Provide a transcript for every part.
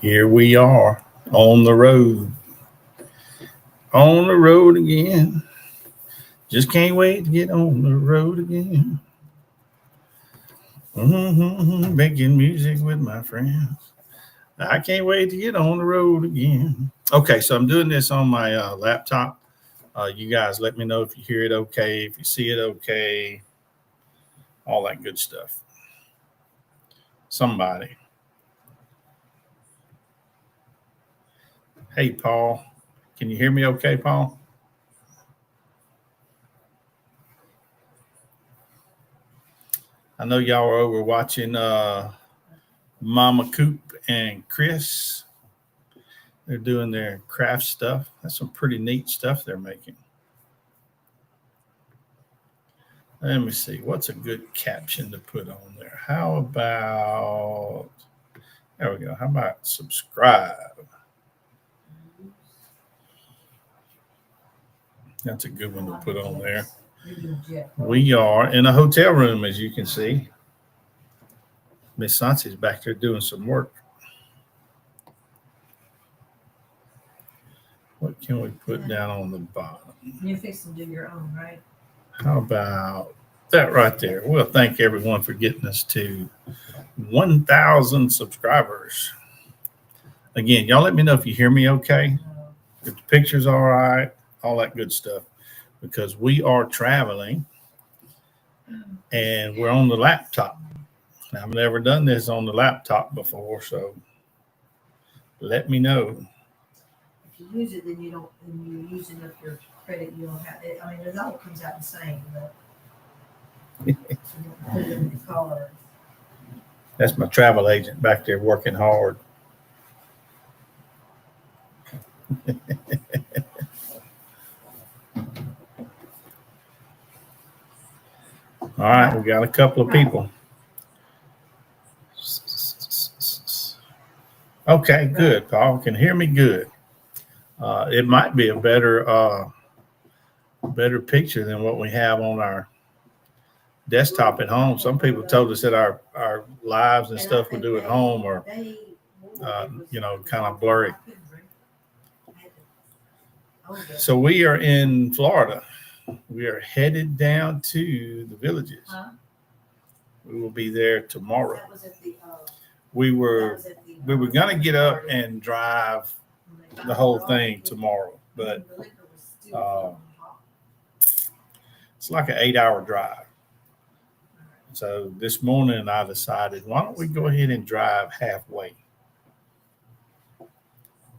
Here we are on the road again. Just can't wait to get on the road again. Making music with my friends. I can't wait to get on the road again. Okay, so I'm doing this on my laptop. You guys let me know if you hear it okay, if you see it okay, all that good stuff. Somebody. Hey, Paul. Can you hear me okay, Paul? I know y'all are over watching Mama Coop and Chris. They're doing their craft stuff. That's some pretty neat stuff they're making. Let me see. What's a good caption to put on there? How about, there we go. How about subscribe? That's a good one to put on there. We are in a hotel room, as you can see. Miss Sansi's back there doing some work. What can we put down on the bottom? You fix to do your own, right? How about that right there? Well, thank everyone for getting us to 1,000 subscribers. Again, y'all let me know if you hear me okay, if the picture's all right, all that good stuff, because we are traveling and we're on the laptop. I've never done this on the laptop before, so let me know. If you use it, then you don't, and you're using up your credit, you don't have it. I mean, it all comes out the same, but you don't put it in the color. That's my travel agent back there working hard. All right, we got a couple of people. Okay, good. Paul can hear me good. It might be a better picture than what we have on our desktop at home. Some people told us that our lives and stuff we do at home are, kind of blurry. So we are in Florida. We are headed down to the Villages. We will be there tomorrow. We were gonna get up and drive the whole thing tomorrow, but it's like an 8-hour drive. So this morning I decided, why don't we go ahead and drive halfway?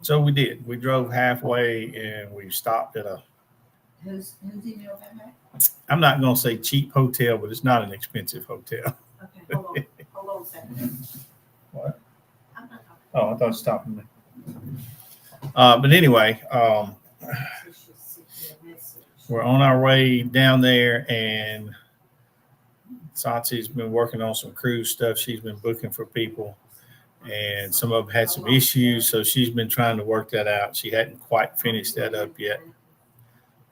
So we did. We drove halfway and we stopped at a. Who's email that? I'm not going to say cheap hotel, but it's not an expensive hotel. Okay, hold on a second. What? Oh, I thought you was talking to me. But anyway, we're on our way down there, and Sansi's been working on some cruise stuff. She's been booking for people, and some of them had some issues, so she's been trying to work that out. She hadn't quite finished that up yet.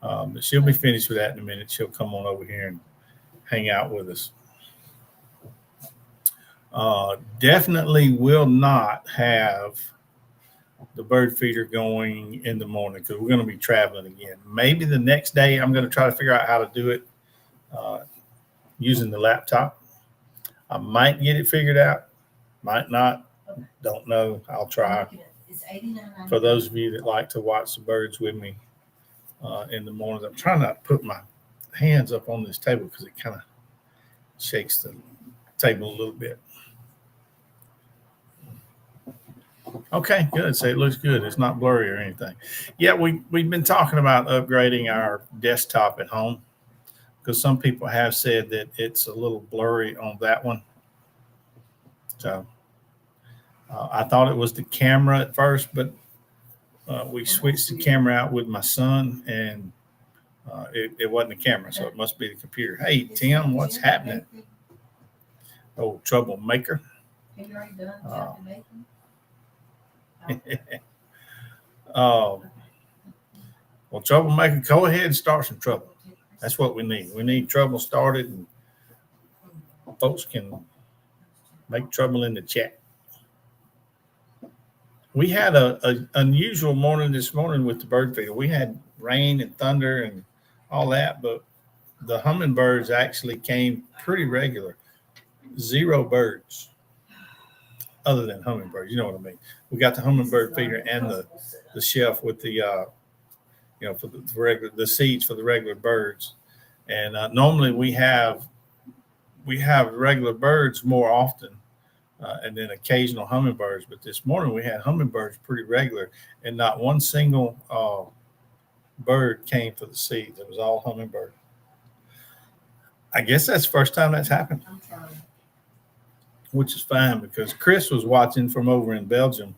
But she'll be finished with that in a minute. She'll come on over here and hang out with us. Definitely will not have the bird feeder going in the morning because we're going to be traveling again. Maybe the next day I'm going to try to figure out how to do it using the laptop. I might get it figured out, might not. Don't know. I'll try. For those of you that like to watch the birds with me in the mornings, I'm trying not to put my hands up on this table because it kind of shakes the table a little bit. Okay, good. So it looks good. It's not blurry or anything. Yeah, we've been talking about upgrading our desktop at home because some people have said that it's a little blurry on that one. So I thought it was the camera at first, but we switched the camera out with my son, and it wasn't the camera, so it must be the computer. Hey, Tim, what's happening? Oh, troublemaker. Have you already done well, troublemaker, go ahead and start some trouble. That's what we need. We need trouble started, and folks can make trouble in the chat. we had a unusual morning this morning with the bird feeder. We had rain and thunder and all that, but the hummingbirds actually came pretty regular. Zero birds other than hummingbirds. You know what I mean? We got the hummingbird feeder and the shelf with the for the regular the seeds for the regular birds. And normally we have regular birds more often, and then occasional hummingbirds. But this morning we had hummingbirds pretty regular, and not one single bird came for the seeds. It was all hummingbird. I guess that's the first time that's happened, I'm trying. which is fine because Chris was watching from over in Belgium,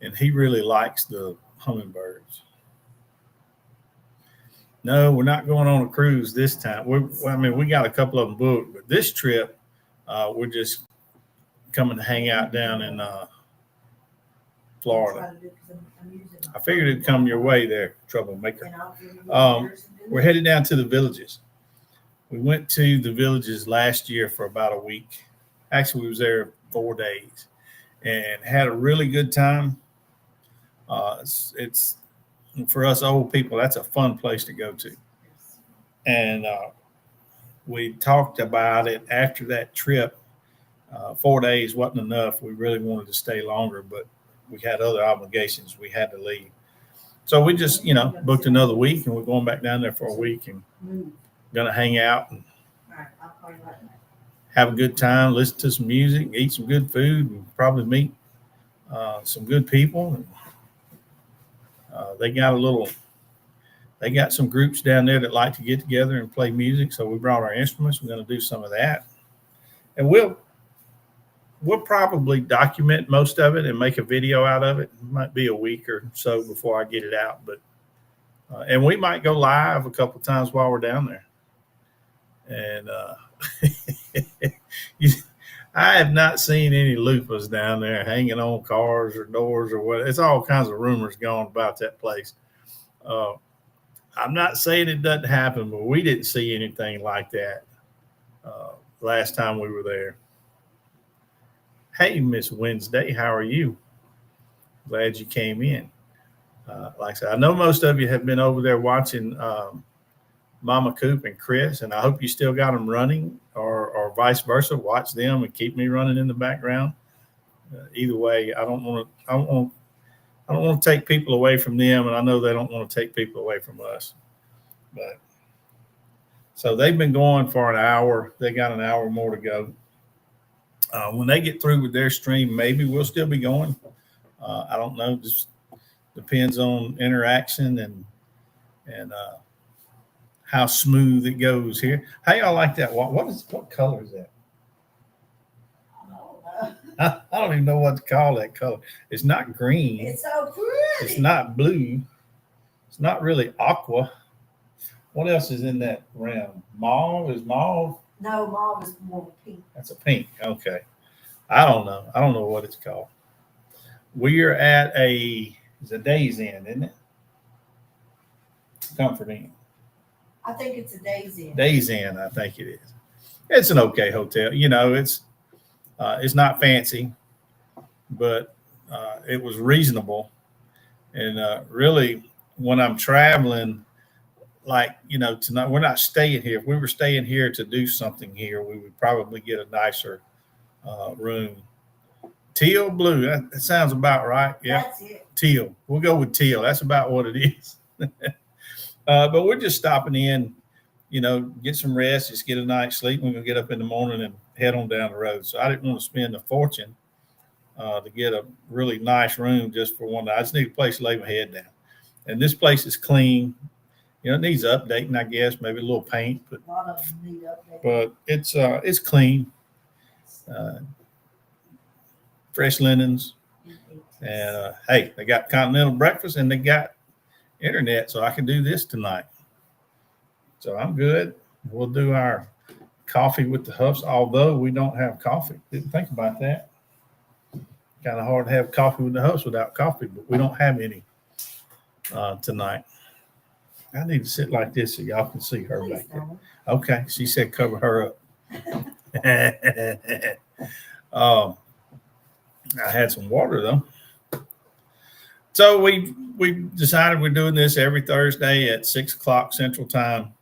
and he really likes the hummingbirds. No, we're not going on a cruise this time. We got a couple of them booked, but this trip, we're just coming to hang out down in Florida. I figured it'd come your way there, troublemaker. We're headed down to the villages. We went to the villages last year for about a week. Actually, we was there 4 days and had a really good time. It's for us old people, that's a fun place to go to. And we talked about it after that trip. 4 days wasn't enough. We really wanted to stay longer, but we had other obligations. We had to leave. So we just, booked another week, and we're going back down there for a week and going to hang out and have a good time, listen to some music, eat some good food, and probably meet some good people. And, they got some groups down there that like to get together and play music. So we brought our instruments. We're going to do some of that, and we'll probably document most of it and make a video out of it. It might be a week or so before I get it out, but and we might go live a couple times while we're down there. And I have not seen any loofahs down there hanging on cars or doors or what. It's all kinds of rumors going about that place. I'm not saying it doesn't happen, but we didn't see anything like that last time we were there. Hey, Miss Wednesday, how are you? Glad you came in. Like I said, I know most of you have been over there watching Mama Coop and Chris, and I hope you still got them running, or vice versa. Watch them and keep me running in the background. Either way, I don't want to take people away from them, and I know they don't want to take people away from us. But so they've been going for an hour. They got an hour more to go. When they get through with their stream, maybe we'll still be going. I don't know. Just depends on interaction and how smooth it goes here. How y'all like that? What color is that? I don't even know what to call that color. It's not green. It's so pretty. It's not blue. It's not really aqua. What else is in that round? Mauve? Is mauve? No, mauve is more pink. That's a pink. Okay. I don't know. I don't know what it's called. We're at it's a Days Inn, isn't it? Comfort Inn. I think it's a Days Inn. Days Inn, I think it is. It's an okay hotel. It's not fancy, but it was reasonable. And really, when I'm traveling, tonight, we're not staying here. If we were staying here to do something here, we would probably get a nicer room. Teal blue, that sounds about right. Yeah, That's it. Teal. We'll go with teal. That's about what it is. But we're just stopping in, get some rest, just get a night's sleep. We're going to get up in the morning and head on down the road. So I didn't want to spend a fortune to get a really nice room just for one night. I just need a place to lay my head down. And this place is clean. It needs updating, I guess, maybe a little paint, but A lot of them need updating. but it's clean. Fresh linens, and hey, they got continental breakfast and they got internet, so I can do this tonight. So I'm good. We'll do our coffee with the Huffs, although we don't have coffee. Didn't think about that. Kind of hard to have coffee with the Huffs without coffee, but we don't have any tonight. I need to sit like this so y'all can see her back there. Okay, she said cover her up. I had some water though. So we decided we're doing this every Thursday at 6 o'clock Central Time.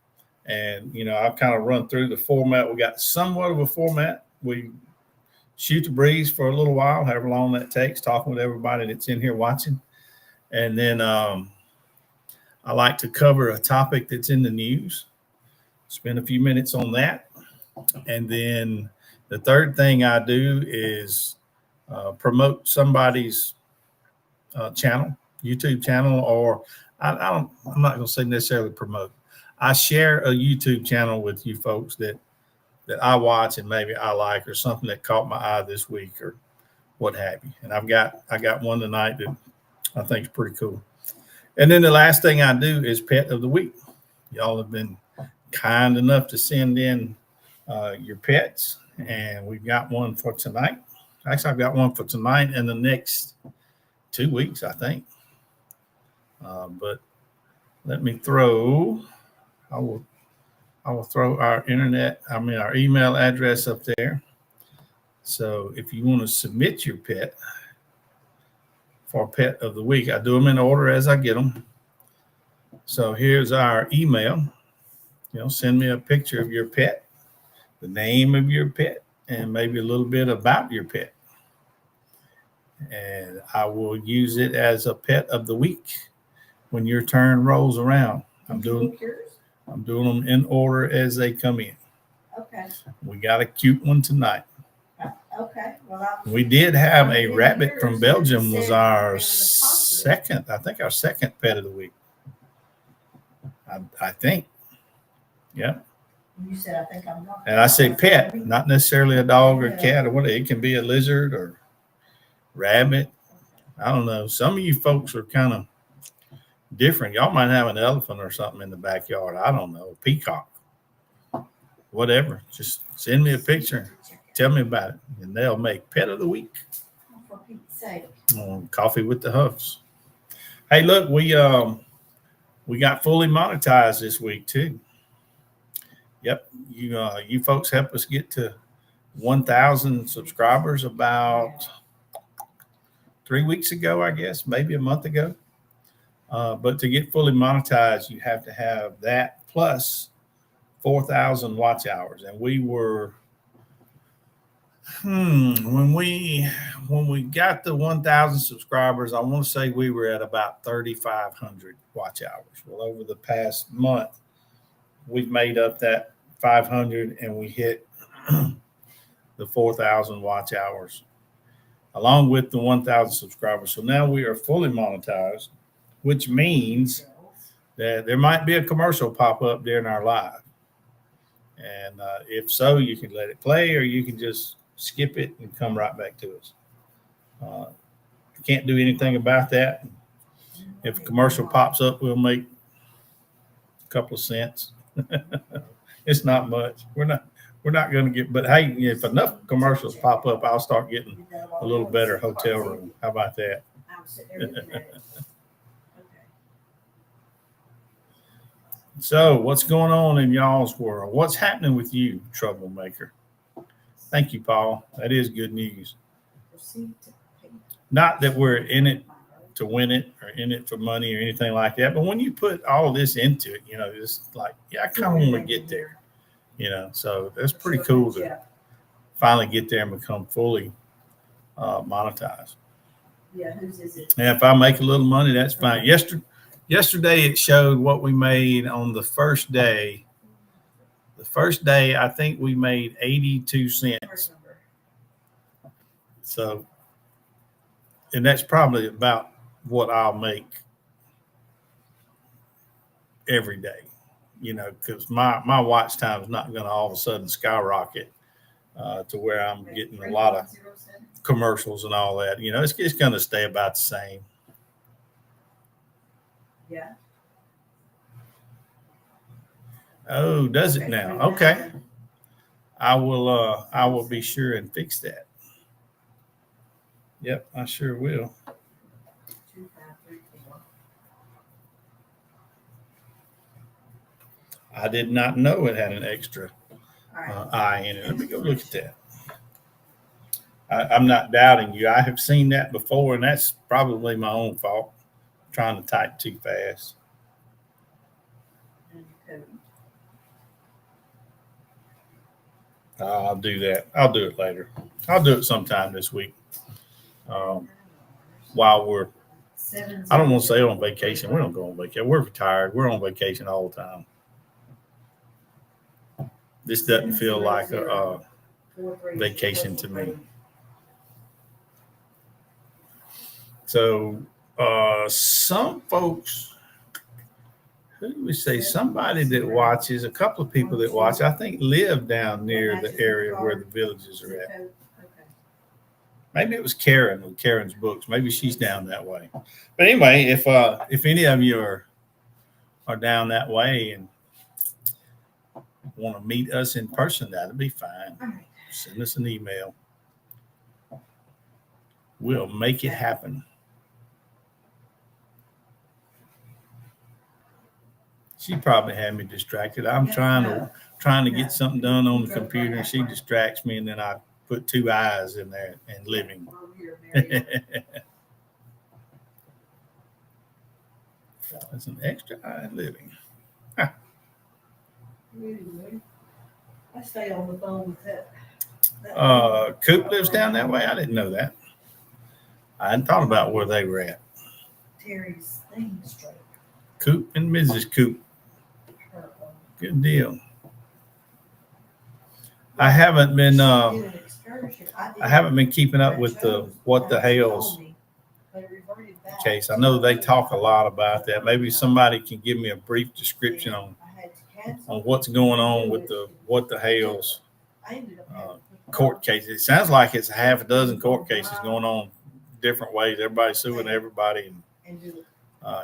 And, I've kind of run through the format. We got somewhat of a format. We shoot the breeze for a little while, however long that takes, talking with everybody that's in here watching. And then I like to cover a topic that's in the news, spend a few minutes on that. And then the third thing I do is promote somebody's channel, YouTube channel, or I'm not going to say necessarily promote. I share a YouTube channel with you folks that I watch and maybe I like, or something that caught my eye this week or what have you. And I got one tonight that I think is pretty cool. And then the last thing I do is pet of the week. Y'all have been kind enough to send in your pets, and we've got one for tonight. Actually, I've got one for tonight and the next 2 weeks, I think. But let me throw. I will throw our email address up there. So if you want to submit your pet for pet of the week, I do them in order as I get them. So here's our email. Send me a picture of your pet, the name of your pet, and maybe a little bit about your pet. And I will use it as a pet of the week when your turn rolls around. I'm doing them in order as they come in. Okay. We got a cute one tonight. Okay. Well, we did have a rabbit from Belgium was our second pet of the week. I think. Yeah. You said, I think I'm not. And I say pet, not necessarily a dog or cat or whatever. It can be a lizard or rabbit. I don't know. Some of you folks are kind of different. Y'all might have an elephant or something in the backyard. I don't know. A peacock. Whatever. Just send me a picture. Tell me about it. And they'll make pet of the week. For Pete's sake. Coffee with the Huffs. Hey, look, we got fully monetized this week too. Yep. You folks helped us get to 1,000 subscribers about 3 weeks ago, I guess, maybe a month ago. But to get fully monetized, you have to have that plus 4,000 watch hours. And we were, when we got the 1,000 subscribers, I want to say we were at about 3,500 watch hours. Well, over the past month, we've made up that 500 and we hit the 4,000 watch hours along with the 1,000 subscribers. So now we are fully monetized, which means that there might be a commercial pop up during our live. And if so, you can let it play or you can just skip it and come right back to us. Can't do anything about that. If a commercial pops up, we'll make a couple of cents. It's not much. We're not going to get, but hey, if enough commercials pop up, I'll start getting a little better hotel room. How about that? So what's going on in y'all's world? What's happening with you, troublemaker? Thank you, Paul. That is good news. Not that we're in it to win it or in it for money or anything like that. But when you put all of this into it, it's like, yeah, I kind of want to get there, so that's pretty cool to finally get there and become fully monetized. Yeah, whose is it? And if I make a little money, that's fine. Yesterday it showed what we made on the first day. The first day, I think we made 82 cents. So, and that's probably about what I'll make every day, because my watch time is not going to all of a sudden skyrocket to where I'm getting a lot of commercials and all that. It's going to stay about the same. Yeah. Oh, does it now? Okay. I will be sure and fix that. Yep, I sure will. I did not know it had an extra I in it. Let me go look at that. I'm not doubting you. I have seen that before, and that's probably my own fault. trying to type too fast. And code. I'll do that. I'll do it later. I'll do it sometime this week. While we're, I don't want to say on vacation. We don't go on vacation. We're retired. We're on vacation all the time. This doesn't feel like a vacation to me. So some folks, who do we say? Somebody that watches, a couple of people that watch, I think live down near the area where the villages are at. Maybe it was Karen with Karen's books. Maybe she's down that way. But anyway, if any of you are down that way and want to meet us in person, that'd be fine. Send us an email. We'll make it happen. She probably had me distracted. I'm trying to get something done on the computer, and she distracts me, and then I put 2 eyes in there and living. That's an extra eye in living. I stay on the phone with that. Coop lives down that way. I didn't know that. I hadn't thought about where they were at. Terry's thing straight. Coop and Mrs. Coop. Good deal. I haven't been keeping up with what the hell's case. I know they talk a lot about that. Maybe somebody can give me a brief description on what's going on with what the hell's court cases. It sounds like it's a half a dozen court cases going on different ways. Everybody suing everybody, and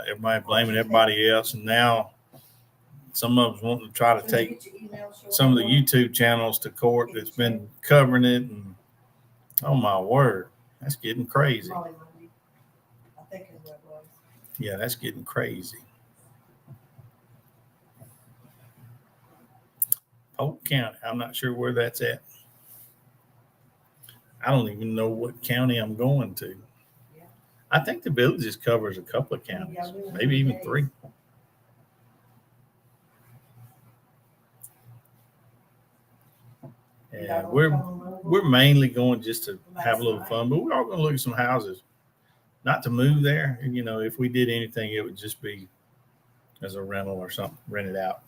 everybody blaming everybody else. And now some of us wanting to try to take some of the YouTube channels to court that's been covering it. And oh my word, that's getting crazy. Yeah, that's getting crazy. Polk County. I'm not sure where that's at. I don't even know what county I'm going to. I think the Villages covers a couple of counties, maybe even 3. And we're mainly going just to have a little fun, but we're all going to look at some houses, not to move there. And, if we did anything, it would just be as a rental or something, rent it out,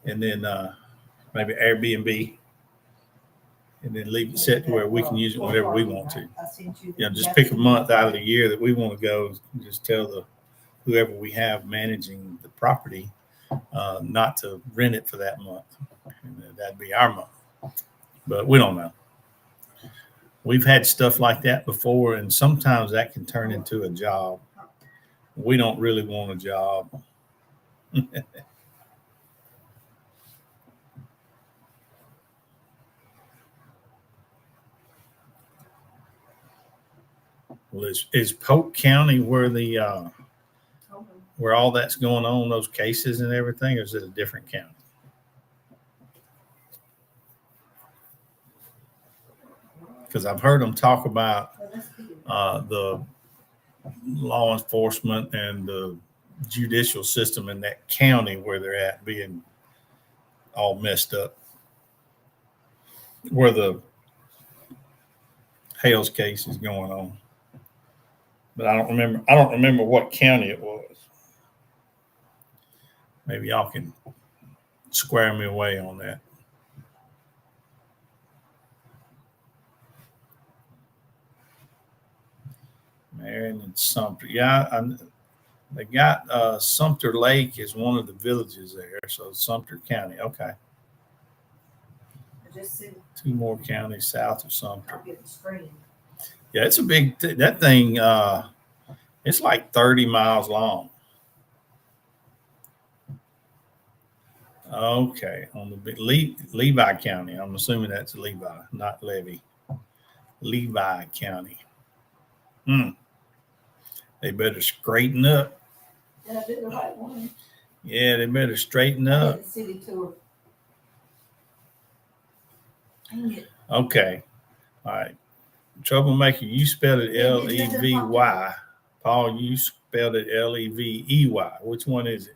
and then maybe Airbnb, and then leave it set to where we can use it whenever we want to. Just pick a month out of the year that we want to go. Just tell whoever we have managing the property not to rent it for that month. And that'd be our month. But we don't know. We've had stuff like that before, and sometimes that can turn into a job. We don't really want a job. Well, is Polk County where where all that's going on, those cases and everything, or is it a different county? Because I've heard them talk about the law enforcement and the judicial system in that county where they're at being all messed up, where the Hales case is going on. But I don't remember what county it was. Maybe y'all can square me away on that. Marion and Sumter. Yeah, they got Sumter Lake is one of the villages there. So Sumter County. Okay. Just 2 more counties south of Sumter. Yeah, it's a big, that thing, it's like 30 miles long. Okay, on the big Levi County. I'm assuming that's Levi, not Levy. Levi County. They better straighten up. Yeah, I did the right one. Yeah, they better straighten up. The city tour. Dang it. Okay. All right. Troublemaker, you spelled it Levy. Paul, you spelled it Levey. Which one is it?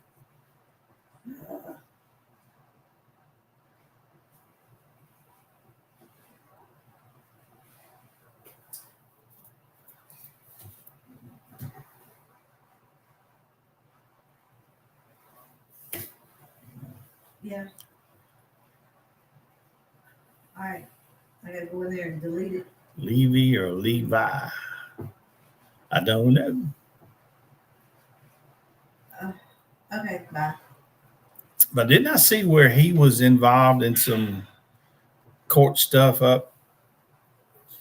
Yeah. All right. I gotta go in there and delete it. Levy or Levi? I don't know. Okay, bye. But didn't I see where he was involved in some court stuff up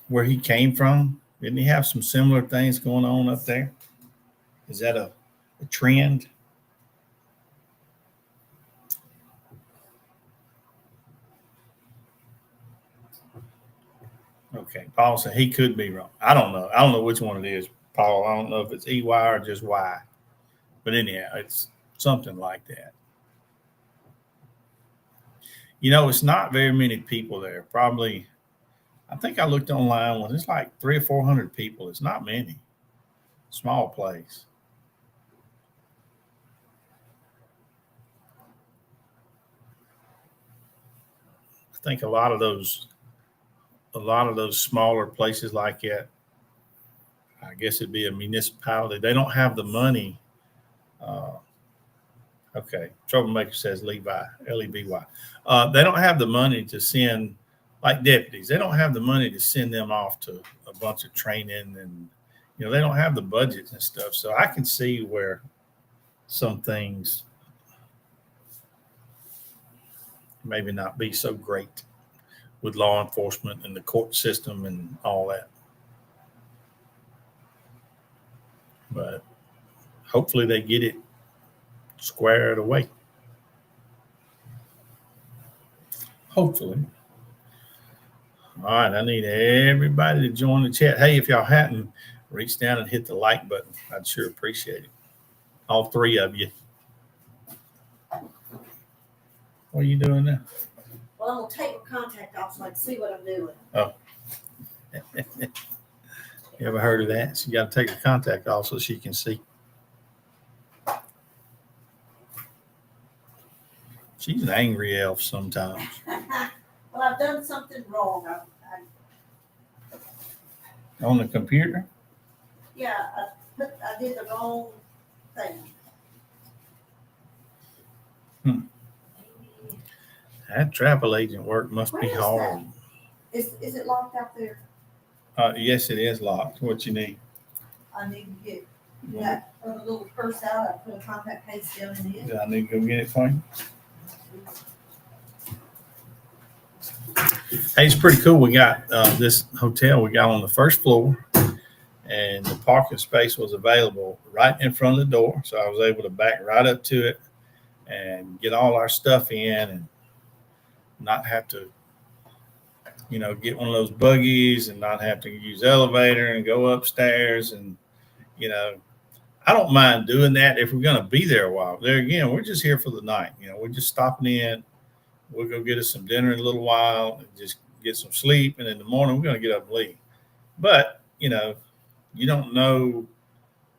where he came from? Didn't he have some similar things going on up there? Is that a trend? Okay, Paul said he could be wrong. I don't know. I don't know which one it is, Paul. I don't know if it's EY or just Y. But anyhow, it's something like that. You know, it's not very many people there. Probably, I think I looked online when it's like 300 or 400 people. It's not many. Small place. I think a lot of those smaller places like that, I guess it'd be a municipality. They don't have the money. Uh, okay, troublemaker says Levi, Leby. They don't have the money to send like deputies. They don't have the money to send them off to a bunch of training, and they don't have the budgets and stuff. So I can see where some things maybe not be so great with law enforcement and the court system and all that. But hopefully they get it squared away. Hopefully. All right, I need everybody to join the chat. Hey, if y'all hadn't, reach down and hit the like button. I'd sure appreciate it. All three of you. What are you doing now? Well, I'm gonna take my contact off so I can see what I'm doing. Oh. You ever heard of that? So you got to take your contact off so she can see. She's an angry elf sometimes. Well, I've done something wrong. On the computer? Yeah, I did the wrong thing. That travel agent work must be hard. Is it locked out there? Yes, it is locked. What you need? I need to get that other little purse out. I put a contact case down in it. Do I need to go get it for you? Hey, it's pretty cool. We got this hotel we got on the first floor, and the parking space was available right in front of the door. So I was able to back right up to it and get all our stuff in and not have to, get one of those buggies and not have to use the elevator and go upstairs. And, I don't mind doing that if we're going to be there a while. There again, we're just here for the night. We're just stopping in. We'll go get us some dinner in a little while and just get some sleep. And in the morning, we're going to get up and leave. But, you don't know.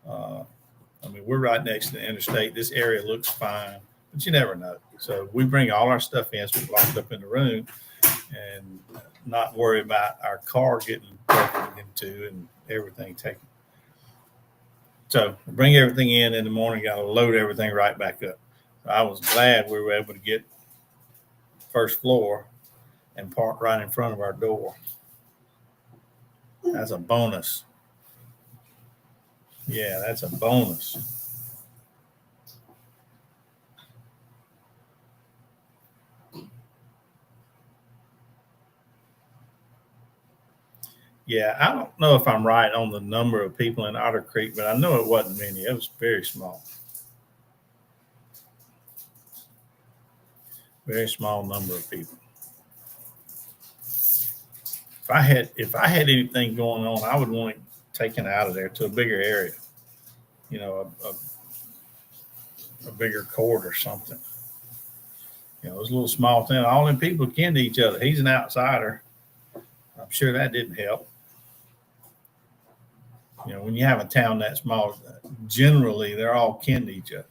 We're right next to the interstate. This area looks fine, but you never know. So we bring all our stuff in, so we're locked up in the room and not worry about our car getting broken into and everything taken. So bring everything in the morning, got to load everything right back up. So I was glad we were able to get first floor and park right in front of our door. That's a bonus. Yeah, that's a bonus. Yeah, I don't know if I'm right on the number of people in Otter Creek, but I know it wasn't many. It was very small. Very small number of people. If I had anything going on, I would want it taken out of there to a bigger area. A bigger court or something. It was a little small thing. All them people kin to each other. He's an outsider. I'm sure that didn't help. When you have a town that small, generally they're all kin to each other.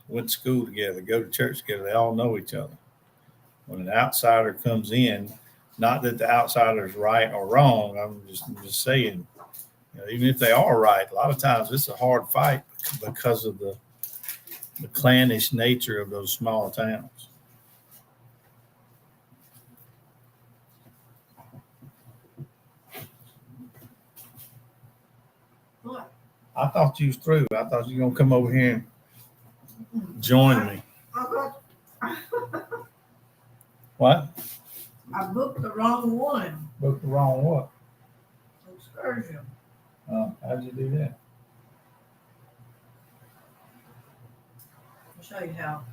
Went to school together, go to church together. They all know each other. When an outsider comes in, not that the outsider is right or wrong. I'm just saying, even if they are right, a lot of times it's a hard fight because of the clannish nature of those small towns. What? I thought you was through. I thought you were gonna come over here and join me. What? I booked the wrong one. Booked the wrong what? Excursion. How'd you do that? I'll show you how.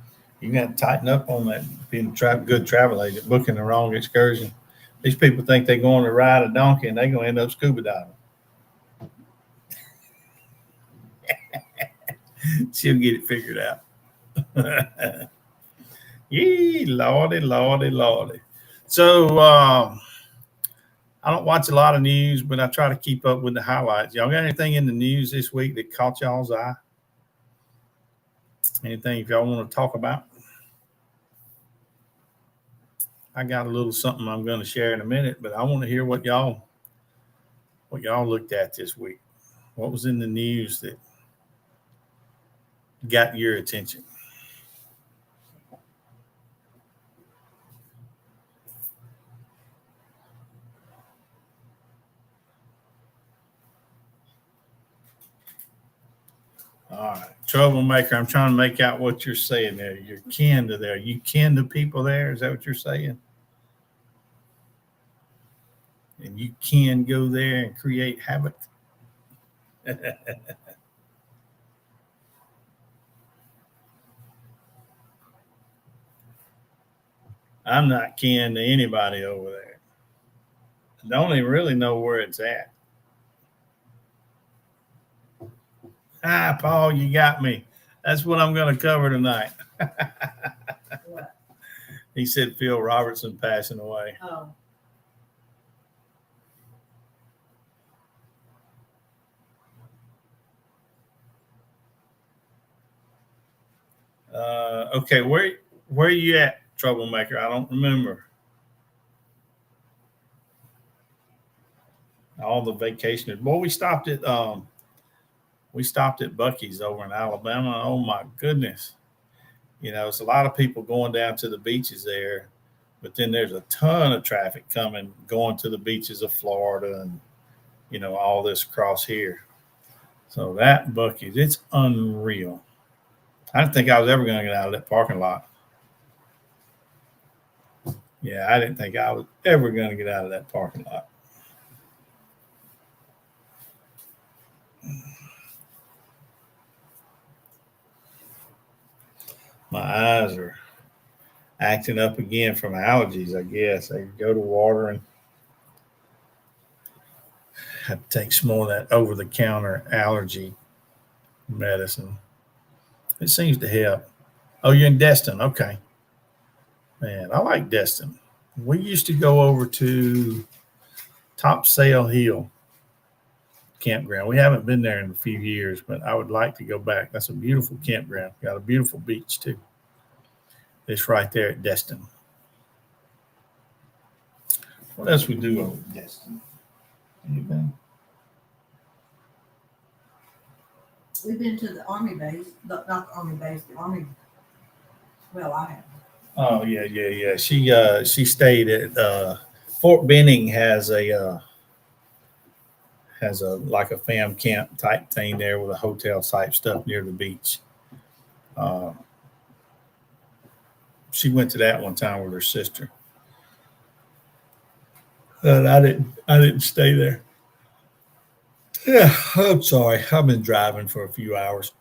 You got to tighten up on that. Being a good travel agent, booking the wrong excursion. These people think they're going to ride a donkey and they're going to end up scuba diving. She'll get it figured out. Yee, lordy, lordy, lordy. So I don't watch a lot of news, but I try to keep up with the highlights. Y'all got anything in the news this week that caught y'all's eye? Anything if y'all want to talk about? I got a little something I'm going to share in a minute, but I want to hear what y'all looked at this week. What was in the news that got your attention? All right, troublemaker. I'm trying to make out what you're saying there. You're kin to there. You kin to people there. Is that what you're saying? And you can go there and create havoc. I'm not kin to anybody over there. I don't even really know where it's at. Hi, Paul, you got me. That's what I'm going to cover tonight. What? He said Phil Robertson passing away. Oh. Okay, where are you at, troublemaker? I don't remember. All the vacationers. Boy, we stopped at Buc-ee's over in Alabama. Oh my goodness. It's a lot of people going down to the beaches there, but then there's a ton of traffic going to the beaches of Florida and all this across here. So that Buc-ee's, it's unreal. I didn't think I was ever going to get out of that parking lot. Yeah, I didn't think I was ever going to get out of that parking lot. My eyes are acting up again from allergies, I guess. I go to water and have to take some more of that over-the-counter allergy medicine. It seems to help. Oh, you're in Destin. Okay. Man, I like Destin. We used to go over to Topsail Hill campground. We haven't been there in a few years, but I would like to go back. That's a beautiful campground. Got a beautiful beach, too. It's right there at Destin. What else we do over at Destin? Anything? We've been to the Army base, not the Army base, the Army. Well, I have. Oh yeah. She stayed at Fort Benning has a like a fam camp type thing there with a hotel type stuff near the beach. She went to that one time with her sister. And I didn't stay there. Yeah, I'm sorry. I've been driving for a few hours.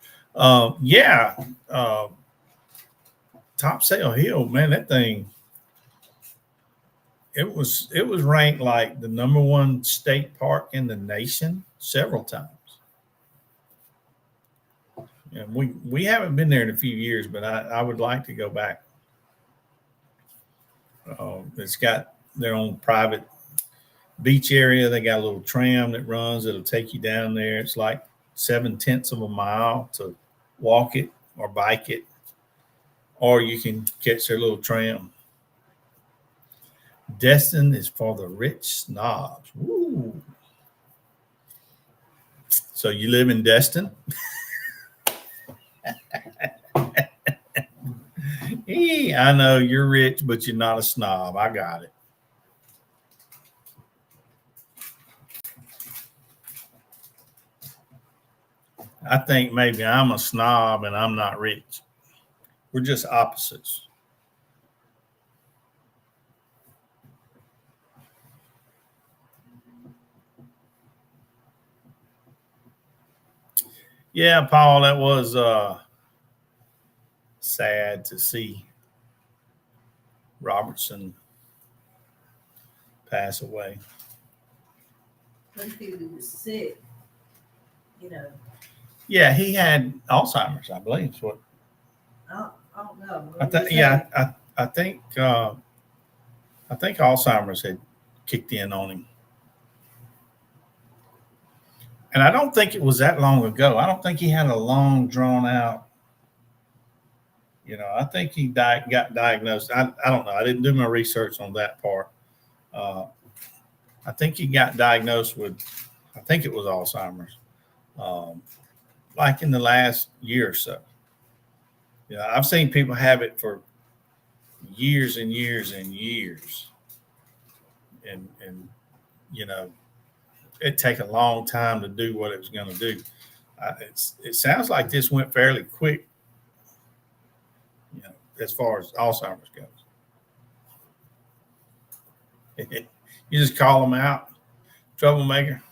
Topsail Hill, man, that thing. It was ranked like the #1 state park in the nation several times. And we haven't been there in a few years, but I would like to go back. It's got their own private beach area. They got a little tram that runs. It'll take you down there. It's like 7/10 of a mile to walk it or bike it, or you can catch their little tram. Destin is for the rich snobs. Woo. So you live in Destin? I know you're rich, but you're not a snob. I got it. I think maybe I'm a snob and I'm not rich. We're just opposites. Yeah, Paul, that was sad to see Robertson pass away. When he was sick, Yeah, he had Alzheimer's, I believe. Is what I don't know. I think Alzheimer's had kicked in on him. And I don't think it was that long ago. I don't think he had a long, drawn out. I think he got diagnosed. I don't know. I didn't do my research on that part. I think he got diagnosed with, I think it was Alzheimer's, like in the last year or so. I've seen people have it for years and years and years. And it'd take a long time to do what it was going to do. It sounds like this went fairly quick, as far as Alzheimer's goes. You just call them out, troublemaker.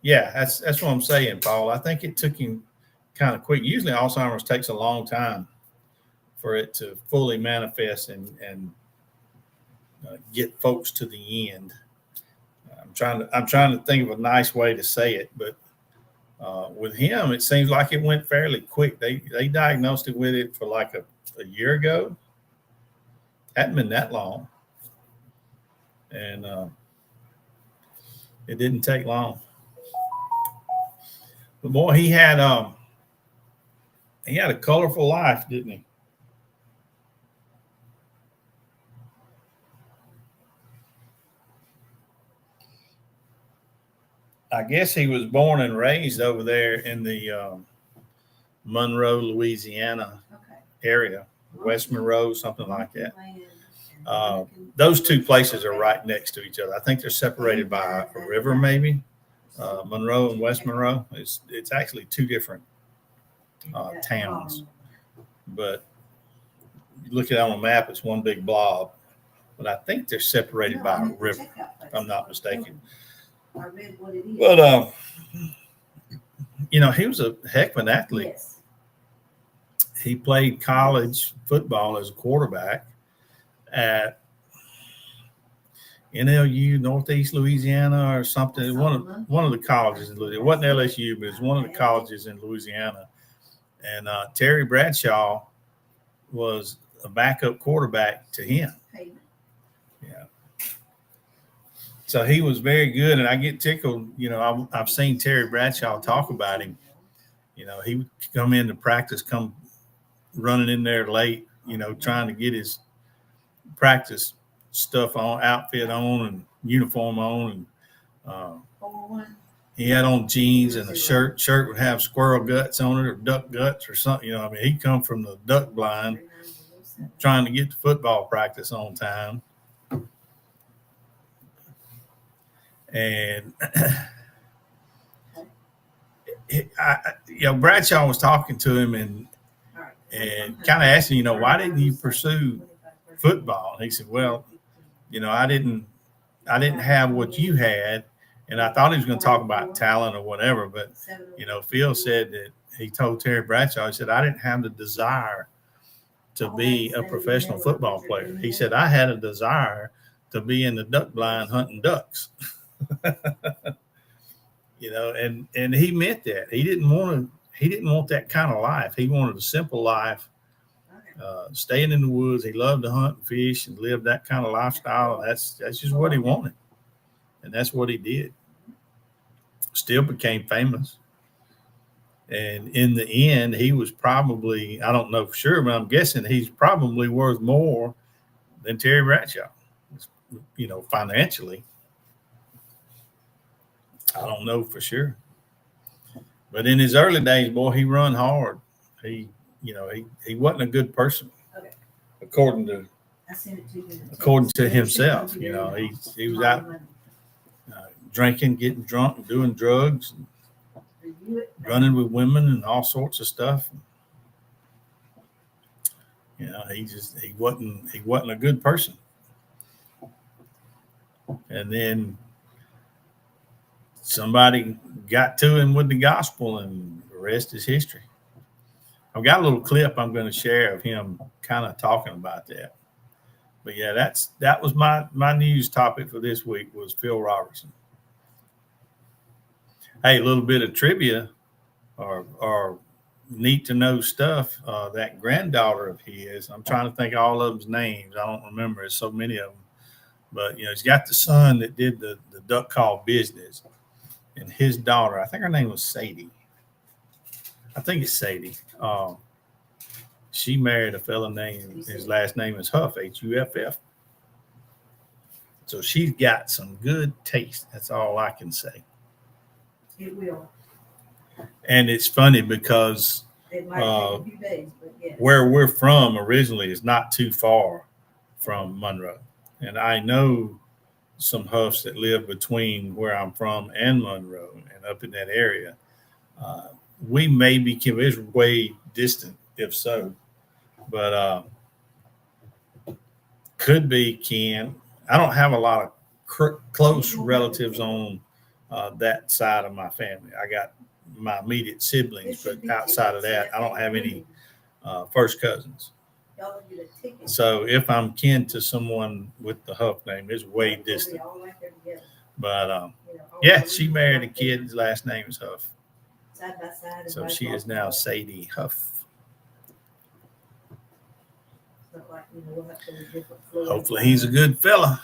Yeah, that's what I'm saying, Paul. I think it took him kind of quick. Usually Alzheimer's takes a long time for it to fully manifest and get folks to the end. I'm trying to think of a nice way to say it, but with him, it seems like it went fairly quick. They diagnosed it with it for like a year ago. Hadn't been that long, and it didn't take long. But boy, he had a colorful life, didn't he? I guess he was born and raised over there in the Monroe, Louisiana area, West Monroe, something like that. Those two places are right next to each other. I think they're separated by a river, maybe. Monroe and West Monroe. It's actually two different towns, but you look at it on a map, it's one big blob. But I think they're separated by a river, if I'm not mistaken. I read what it is. But he was a heck of an athlete. Yes. He played college football as a quarterback at NLU, Northeast Louisiana, or something. One of the colleges in Louisiana. It wasn't LSU, but it's one of the colleges in Louisiana. And Terry Bradshaw was a backup quarterback to him. Yeah. So he was very good, and I get tickled. I've seen Terry Bradshaw talk about him. He would come into practice, come running in there late, trying to get his practice stuff on, outfit on, and uniform on, and he had on jeans and a shirt. Shirt would have squirrel guts on it or duck guts or something. He'd come from the duck blind, trying to get to football practice on time. And Bradshaw was talking to him and kind of asking, why didn't you pursue football? And he said, well, I didn't have what you had, and I thought he was going to talk about talent or whatever. But Phil said that he told Terry Bradshaw, he said, I didn't have the desire to be a professional football player. He said, I had a desire to be in the duck blind hunting ducks. And he meant that. He didn't want that kind of life. He wanted a simple life, staying in the woods. He loved to hunt and fish and live that kind of lifestyle. That's just what he wanted. And that's what he did. Still became famous. And in the end, he was probably, I don't know for sure, but I'm guessing he's probably worth more than Terry Bradshaw, financially. I don't know for sure. But in his early days, boy, he run hard. He wasn't a good person, Okay. according to himself. He was out drinking, getting drunk, doing drugs, running with women, and all sorts of stuff. He wasn't a good person. And then somebody got to him with the gospel, and the rest is history. I've got a little clip I'm going to share of him kind of talking about that. But yeah, that was my news topic for this week was Phil Robertson. Hey, a little bit of trivia or neat to know stuff. That granddaughter of his, I'm trying to think of all of them's names. I don't remember. There's so many of them. But he's got the son that did the duck call business, and his daughter, I think her name was Sadie. I think it's Sadie. She married a fella named, his last name is Huff, Huff. So she's got some good taste. That's all I can say. It will. And it's funny because it might take a few days, but yes. Where we're from originally is not too far from Monroe. And I know some Huffs that live between where I'm from and Monroe and up in that area. We may be it's way distant, if so. But could be Ken. I don't have a lot of close relatives on that side of my family. I got my immediate siblings, but outside of that, I don't have any first cousins. So if I'm kin to someone with the Huff name, it's way distant. But yeah, she married a kid. His last name is Huff. Side by side. So she is now Sadie Huff. Hopefully he's a good fella.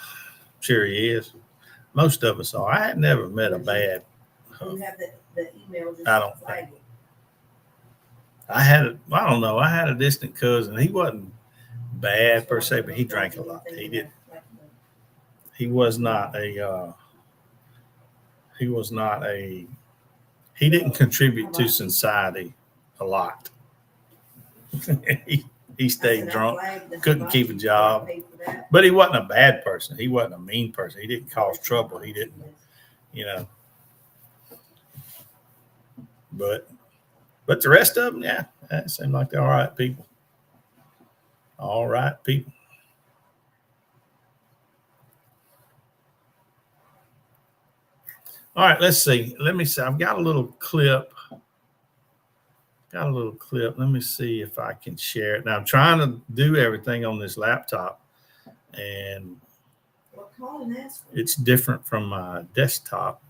Sure he is. Most of us are. I had never met a bad Huff. You have the email. I don't think. I don't know. I had a distant cousin. He wasn't bad per se, but he drank a lot. He didn't. He was not a. He didn't contribute to society a lot. He stayed drunk, couldn't keep a job, but he wasn't a bad person. He wasn't a mean person. He didn't cause trouble. He didn't, But the rest of them, yeah, that seemed like they're all right people. All right people. All right, let's see. Let me see. I've got a little clip. Let me see if I can share it. Now, I'm trying to do everything on this laptop, and it's different from my desktop.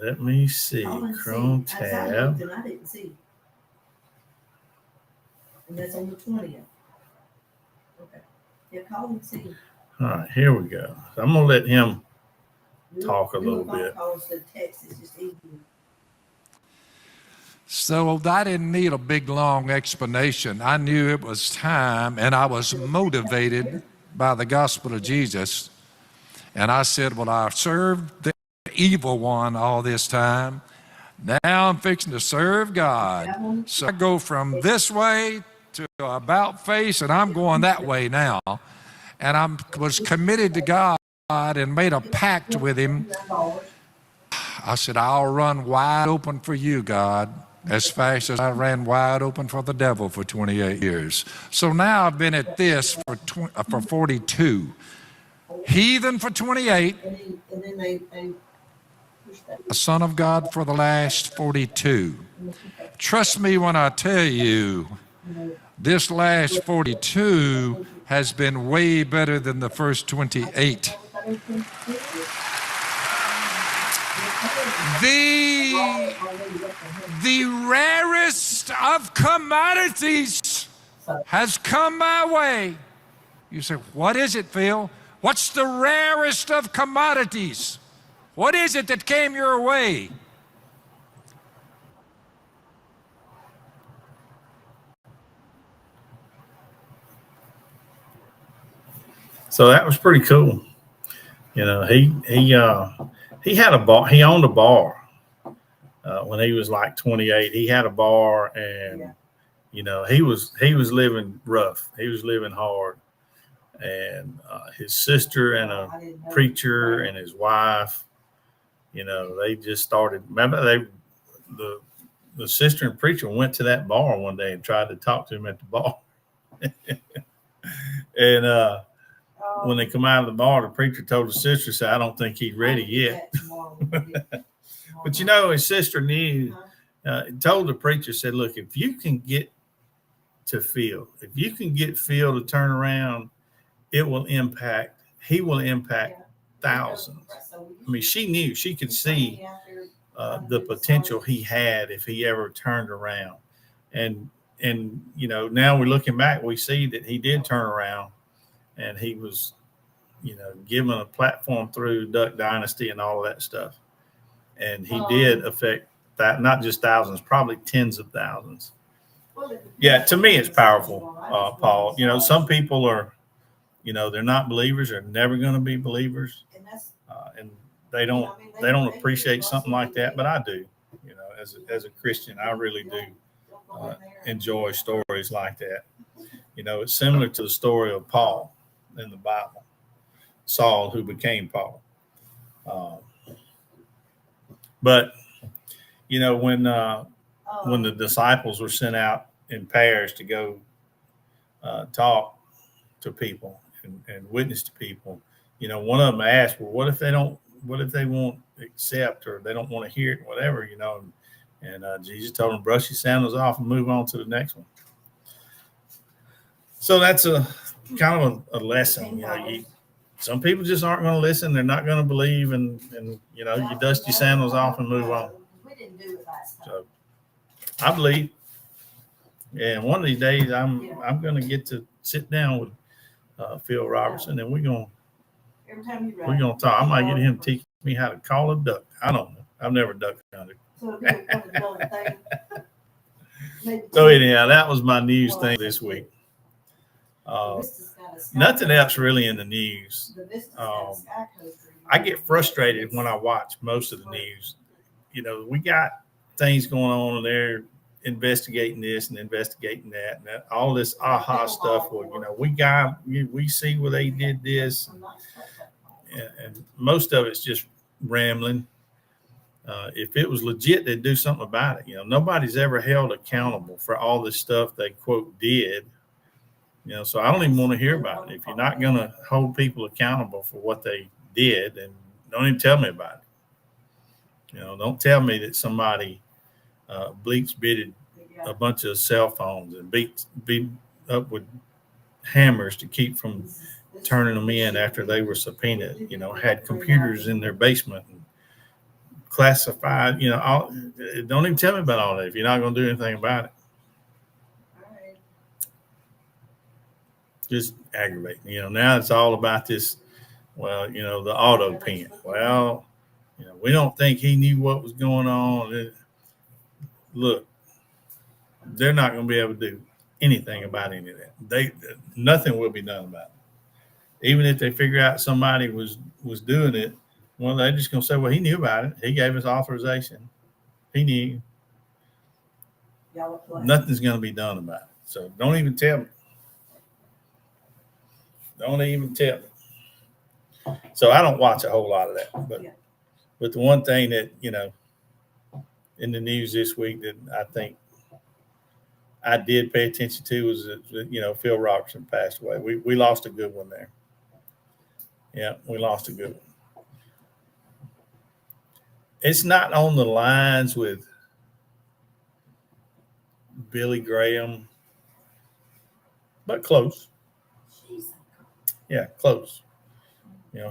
Let me see. Chrome tab. I didn't see. And that's on the 20th. Okay. Yeah, call and see. All right, here we go. So I'm going to let him talk a little bit. So I didn't need a big, long explanation. I knew it was time, and I was motivated by the gospel of Jesus. And I said, well, I served the evil one all this time. Now I'm fixing to serve God. So I go from this way to about face, and I'm going that way now. And I was committed to God and made a pact with him. I said, I'll run wide open for you, God, as fast as I ran wide open for the devil for 28 years. So now I've been at this for 42. Heathen for 28. A son of God for the last 42. Trust me when I tell you, this last 42 has been way better than the first 28. The rarest of commodities has come my way. You say, what is it, Phil? What's the rarest of commodities? What is it that came your way? So that was pretty cool. He had a bar. He owned a bar when he was like 28. He had a bar, and he was living rough. He was living hard, and his sister and a preacher and his wife, they just started. Remember, the sister and preacher went to that bar one day and tried to talk to him at the bar, and when they come out of the bar, the preacher told the sister, said, "I don't think he's ready yet." But his sister knew, told the preacher, said, "Look, if you can get to Phil, if you can get Phil to turn around, he will impact thousands." I mean, she knew, she could see the potential he had if he ever turned around. And now we're looking back, we see that he did turn around. And he was, given a platform through Duck Dynasty and all of that stuff. And he did affect that, not just thousands, probably tens of thousands. Yeah, to me, it's powerful, Paul. Some people are, they're not believers. They're never going to be believers. And they don't appreciate something like that. But I do, as a Christian, I really do enjoy stories like that. It's similar to the story of Paul in the Bible, Saul, who became Paul. But when the disciples were sent out in pairs to go talk to people and witness to people, one of them asked, "Well, what if they won't accept, or they don't want to hear it, whatever?" And Jesus told them, "Brush your sandals off and move on to the next one." So that's a kind of a lesson. Some people just aren't going to listen. They're not going to believe, and you dust your sandals off and move on. So I believe, and one of these days I'm going to get to sit down with Phil Robertson, and we're going to talk. I might get him to teach me how to call a duck. I don't know. I've never duck hunted. So anyhow, that was my news thing this week. Nothing else really in the news. I get frustrated when I watch most of the news. We got things going on, and they're investigating this and investigating that, and all this aha stuff. Well, we see where they did this, and most of it's just rambling. If it was legit, they'd do something about it. Nobody's ever held accountable for all this stuff they quote did. So I don't even want to hear about it. If you're not going to hold people accountable for what they did, then don't even tell me about it. Don't tell me that somebody bleach bitted a bunch of cell phones and beat up with hammers to keep from turning them in after they were subpoenaed. Had computers in their basement and classified. Don't even tell me about all that if you're not going to do anything about it. Just aggravating. Now it's all about this. Well, the auto pen. Well, we don't think he knew what was going on. Look, they're not going to be able to do anything about any of that. Nothing will be done about it. Even if they figure out somebody was doing it, well, they're just going to say, "Well, he knew about it. He gave us authorization. He knew." Nothing's going to be done about it. So don't even tell me. Don't even tell me. So I don't watch a whole lot of that. But the one thing that, in the news this week that I think I did pay attention to was that, Phil Robertson passed away. We lost a good one there. Yeah, we lost a good one. It's not on the lines with Billy Graham, but close. Yeah, close.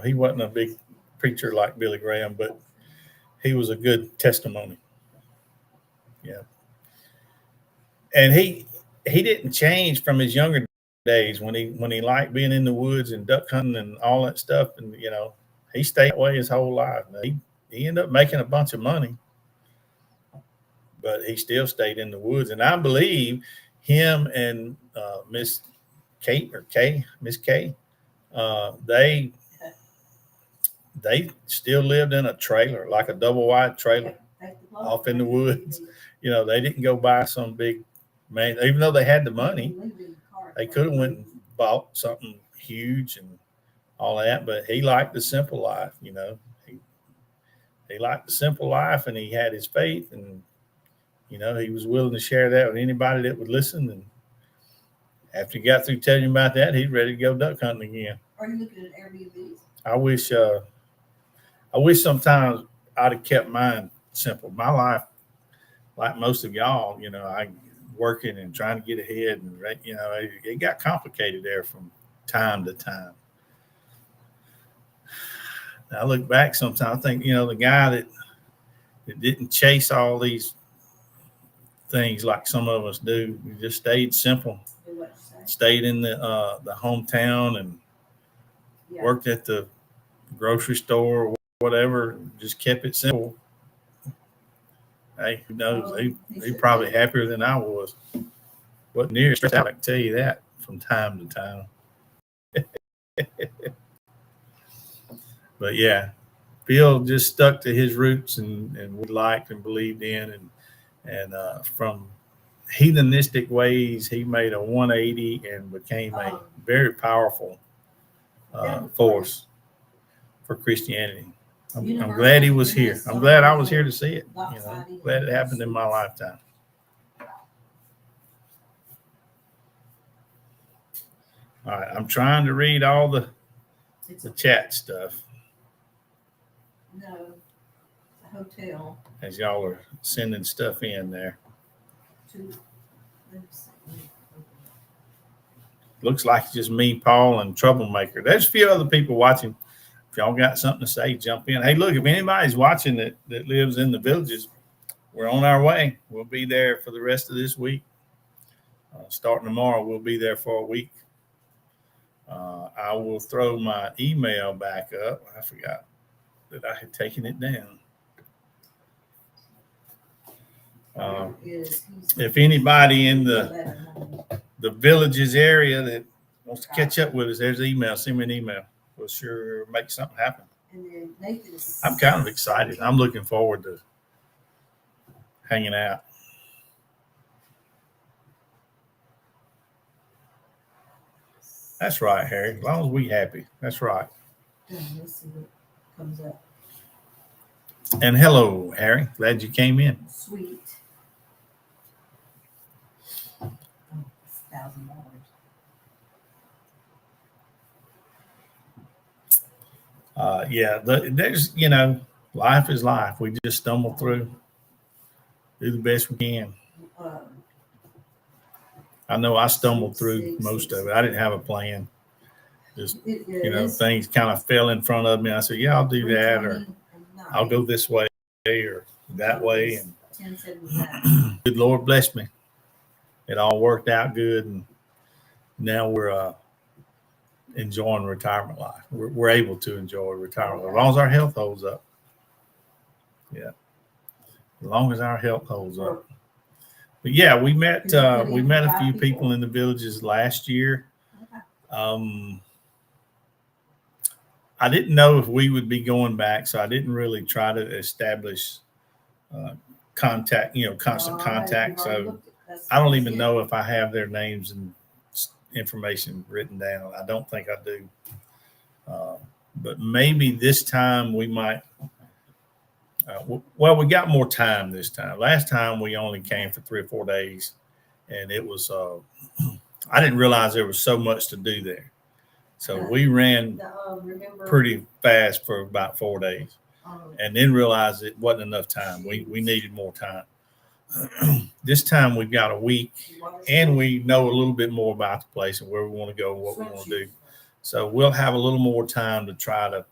He wasn't a big preacher like Billy Graham, but he was a good testimony. Yeah. And he didn't change from his younger days when he liked being in the woods and duck hunting and all that stuff, and he stayed that way his whole life. He ended up making a bunch of money, but he still stayed in the woods. And I believe him and Miss Miss Kay, they still lived in a trailer, like a double wide trailer, off in the woods. They didn't go buy some big man, even though they had the money. They could have went and bought something huge and all that, but he liked the simple life. He liked the simple life, and he had his faith, and he was willing to share that with anybody that would listen. And after he got through telling you about that, he's ready to go duck hunting again. Are you looking at Airbnbs? I wish sometimes I'd have kept mine simple. My life, like most of y'all, I working and trying to get ahead, and it got complicated there from time to time. Now, I look back sometimes, I think, the guy that didn't chase all these things like some of us do, he just stayed simple, stayed in the hometown, and worked at the grocery store or whatever, just kept it simple. Hey, who knows? He probably happier than I was. Wasn't near stressed out, I can tell you that, from time to time. But yeah, Bill just stuck to his roots and we liked and believed in, and from heathenistic ways, he made a 180 and became a very powerful force for Christianity. I'm glad he was here. I'm glad I was here to see it. Glad it happened in my lifetime. All right, I'm trying to read all the chat stuff. No, the hotel. As y'all are sending stuff in there. Looks like it's just me, Paul, and Troublemaker. There's a few other people watching. If y'all got something to say, jump in. Hey, look, if anybody's watching that lives in the villages, we're on our way. We'll be there for the rest of this week. Starting tomorrow, we'll be there for a week. I will throw my email back up. I forgot that I had taken it down. If anybody in the villages area that wants to catch up with us, there's an email. Send me an email. We'll sure make something happen. I'm kind of excited. I'm looking forward to hanging out. That's right, Harry. As long as we happy. That's right. Let's see what comes up. And hello, Harry. Glad you came in. Sweet. $1,000. Yeah, there's, life is life. We just stumble through, do the best we can. I know I stumbled through most of it. I didn't have a plan. Just, things kind of fell in front of me. I said, yeah, I'll do that, or I'll go this way or that way. And good Lord bless me. It all worked out good. And now we're enjoying retirement life. We're able to enjoy retirement as long as our health holds up. Yeah. As long as our health holds up. But yeah, we met a few people in the villages last year. I didn't know if we would be going back, so I didn't really try to establish contact, constant contact. So I don't even know if I have their names and information written down. I don't think I do. But maybe this time we might. Well, we got more time this time. Last time we only came for 3 or 4 days, and it was. I didn't realize there was so much to do there, so we ran pretty fast for about 4 days, and then realized it wasn't enough time. We needed more time. This time we've got a week, and we know a little bit more about the place and where we want to go and what we want to do. So we'll have a little more time to try to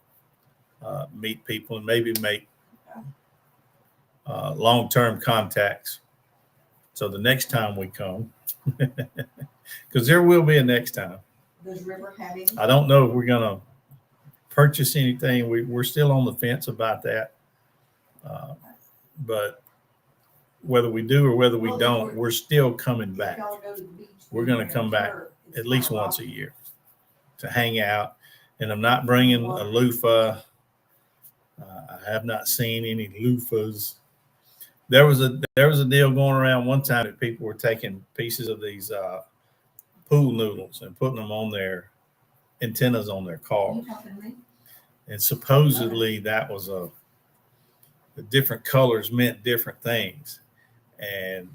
meet people and maybe make long-term contacts So the next time we come, because there will be a next time. Does River have any? I don't know if we're going to purchase anything. We're still on the fence about that. But whether we do or whether we Well, don't, we're still coming If back. y'all go to the beach, We're going to come back at least once a year to hang out. And I'm not bringing a loofah. I have not seen any loofahs. There was a deal going around one time that people were taking pieces of these pool noodles and putting them on their antennas on their car. You talking to me? And supposedly that was the different colors meant different things. And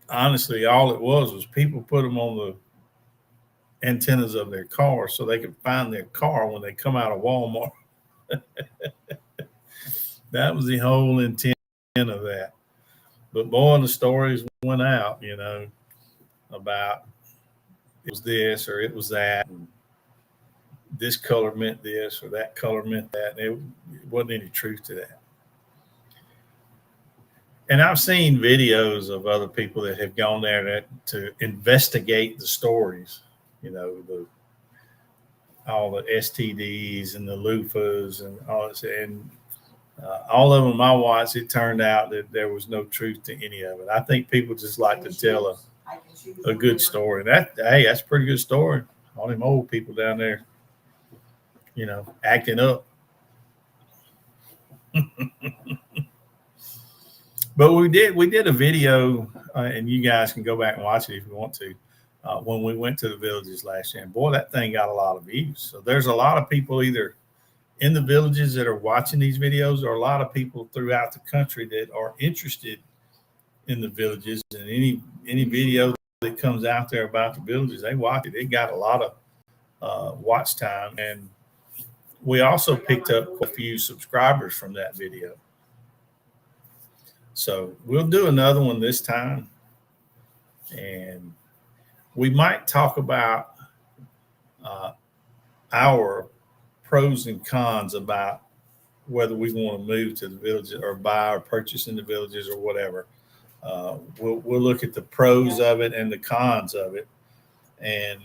honestly, all it was people put them on the antennas of their car so they could find their car when they come out of Walmart. That was the whole intent of that. But boy, the stories went out, you know, about it was this or it was that. And this color meant this or that color meant that. And it wasn't any truth to that. And I've seen videos of other people that have gone there to investigate the stories, you know, all the STDs and the loofahs and all this. And all of them I watched, it turned out that there was no truth to any of it. I think people just like to tell a good story. That's a pretty good story. All them old people down there, you know, acting up. But we did a video, and you guys can go back and watch it if you want to, when we went to the villages last year. And boy, that thing got a lot of views. So there's a lot of people either in the villages that are watching these videos, or a lot of people throughout the country that are interested in the villages. And any video that comes out there about the villages, they watch it. It got a lot of watch time. And we also picked up a few subscribers from that video. So we'll do another one this time. And we might talk about our pros and cons about whether we want to move to the villages or buy or purchase in the villages or whatever. We'll look at the pros of it and the cons of it. And,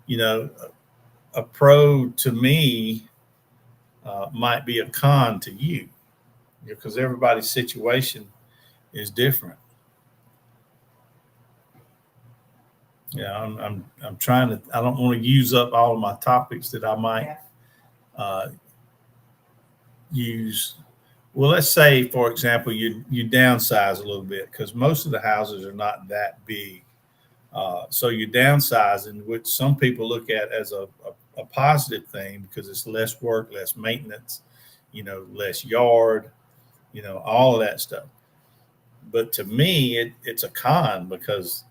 you know, a pro to me might be a con to you, because everybody's situation is different. Yeah, I'm trying to. I don't want to use up all of my topics that I might use. Well, let's say, for example, you downsize a little bit, because most of the houses are not that big. So you downsizing, which some people look at as a positive thing, because it's less work, less maintenance, you know, less yard, you know, all of that stuff. But to me, it's a con, because,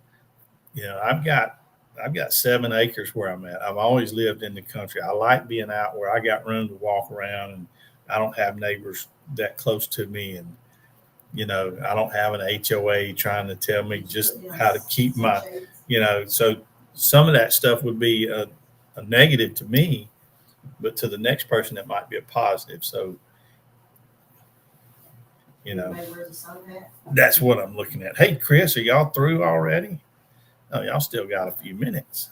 you know, I've got 7 acres where I'm at. I've always lived in the country. I like being out where I got room to walk around, and I don't have neighbors that close to me. And, you know, I don't have an HOA trying to tell me just how to keep my, you know, so some of that stuff would be a negative to me, but to the next person, it might be a positive. So, you know, that's what I'm looking at. Hey, Chris, are y'all through already? Oh, y'all still got a few minutes.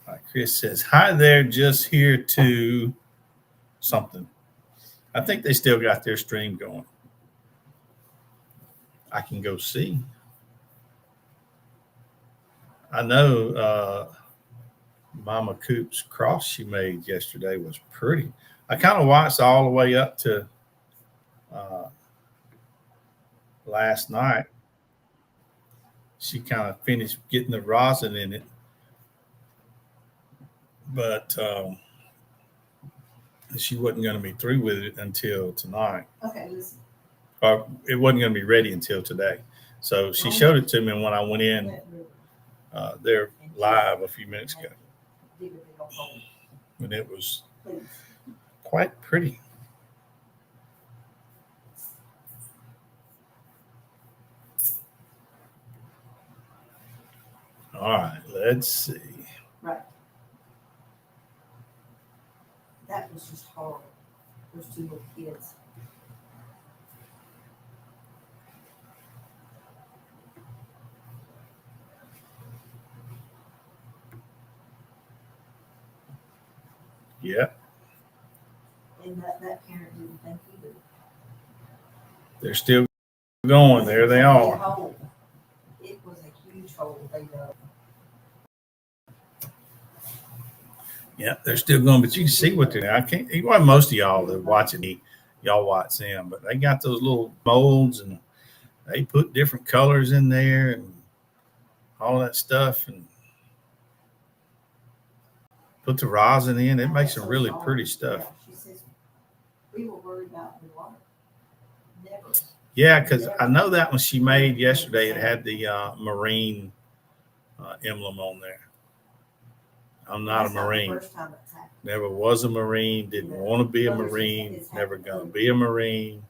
All right, Chris says, hi there, just here to something. I think they still got their stream going. I can go see. I know Mama Coop's cross she made yesterday was pretty. I kind of watched all the way up to last night. She kind of finished getting the rosin in it, but she wasn't going to be through with it until tonight. Okay, listen. Or it wasn't going to be ready until today. So she showed it to me when I went in there live a few minutes ago. And it was quite pretty. All right, let's see. Right. That was just horrible. Those 2 little kids. Yeah, And that parent didn't think either. they're still going. There they are. It was a huge hole they dug. Yeah, they're still going, but you can see what they're. I can't. Well, most of y'all that watching me, y'all watch them, but they got those little molds and they put different colors in there and all that stuff and put the rosin in. It makes some really pretty stuff. She says, we were worried about the water. Never. Yeah, because I know that one she made yesterday. It had the Marine emblem on there. I'm not a Marine. Never was a Marine. Didn't want to be a Marine. Never gonna be a Marine.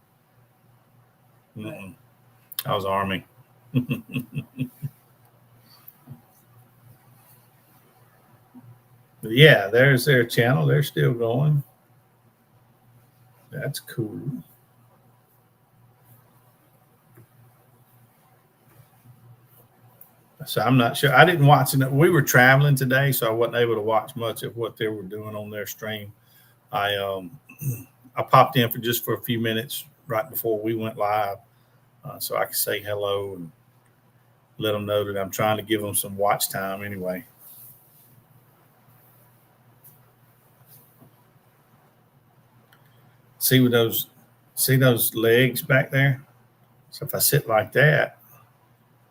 I was Army. Yeah, there's their channel. They're still going. That's cool. So I'm not sure. I didn't watch it. We were traveling today, so I wasn't able to watch much of what they were doing on their stream. I popped in for a few minutes right before we went live, so I could say hello and let them know that I'm trying to give them some watch time anyway. See those legs back there? So if I sit like that,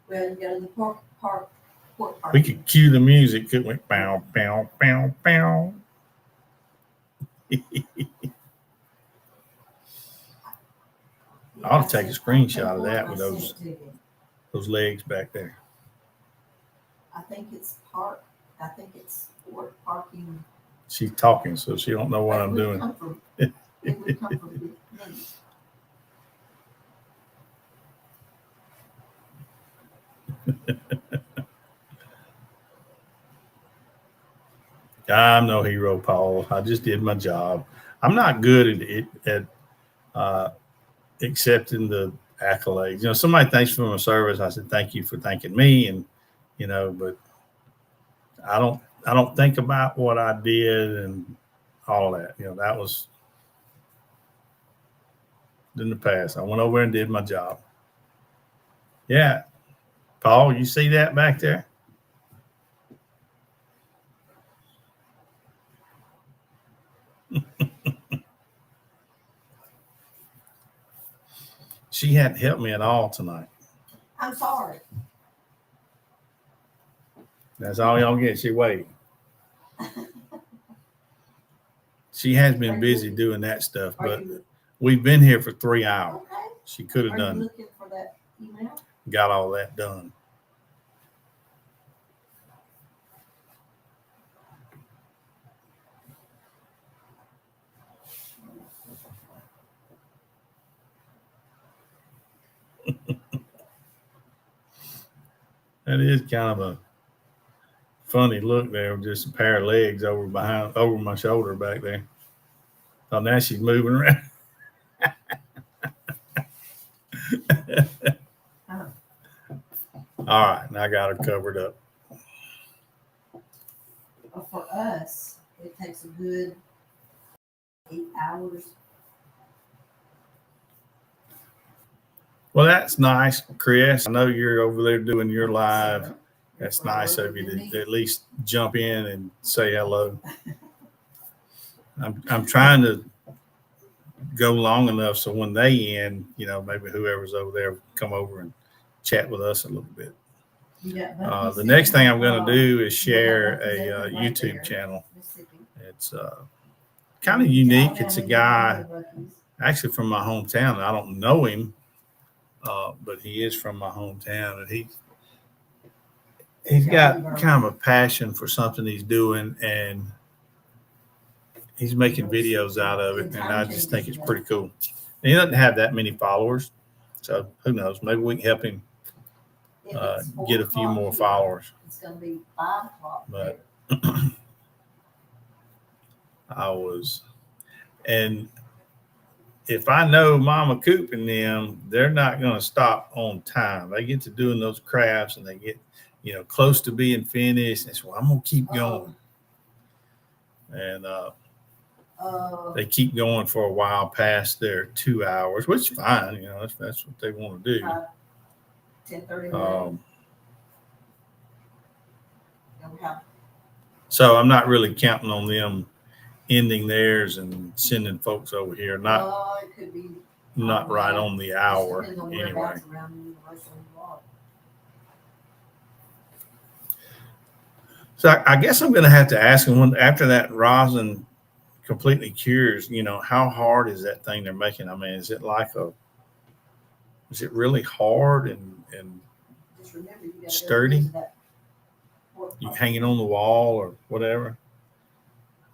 well, you got the pork we could cue the music, couldn't we? Bow, bow, bow, bow. I ought to take a screenshot of that with those legs back there. I think it's parking. She's talking, so she don't know what I'm doing. It would come from me. I'm no hero, Paul. I just did my job. I'm not good at accepting the accolades. You know, somebody thanks for my service. I said, thank you for thanking me. And, you know, but I don't think about what I did and all of that. You know, that was in the past. I went over and did my job. Yeah. Paul, you see that back there? She hadn't helped me at all tonight. I'm sorry. That's all y'all get. She waiting. She has been busy doing that stuff, but we've been here for 3 hours. Okay. She could have Are done. You looking for that email? Got all that done. That is kind of a funny look there, just a pair of legs over my shoulder back there. Oh, now she's moving around. All right, now I got her covered up. Well, for us, it takes a good 8 hours. Well, that's nice, Chris. I know you're over there doing your live. That's nice of you to at least jump in and say hello. I'm trying to go long enough so when they end, you know, maybe whoever's over there come over and chat with us a little bit. The next thing I'm going to do is share a YouTube channel. It's kind of unique. It's a guy actually from my hometown. I don't know him, but he is from my hometown, and he's got kind of a passion for something he's doing, and he's making videos out of it, and I just think it's pretty cool. And he doesn't have that many followers, so who knows? Maybe we can help him get a few more followers. It's going to be 5 o'clock. But and if I know Mama Coop and them, they're not going to stop on time. They get to doing those crafts and they get, you know, close to being finished. And so I'm going to keep going. And They keep going for a while past their 2 hours, which is fine. That's what they want to do. 10:30. So I'm not really counting on them ending theirs and sending folks over here. It could be Not right on the hour depends on anyway. whereabouts around the university you are. So I guess I'm going to have to ask them after that rosin completely cures, how hard is that thing they're making? I mean, is it really hard and Just remember, you gotta sturdy? use that You hang it on the wall or whatever?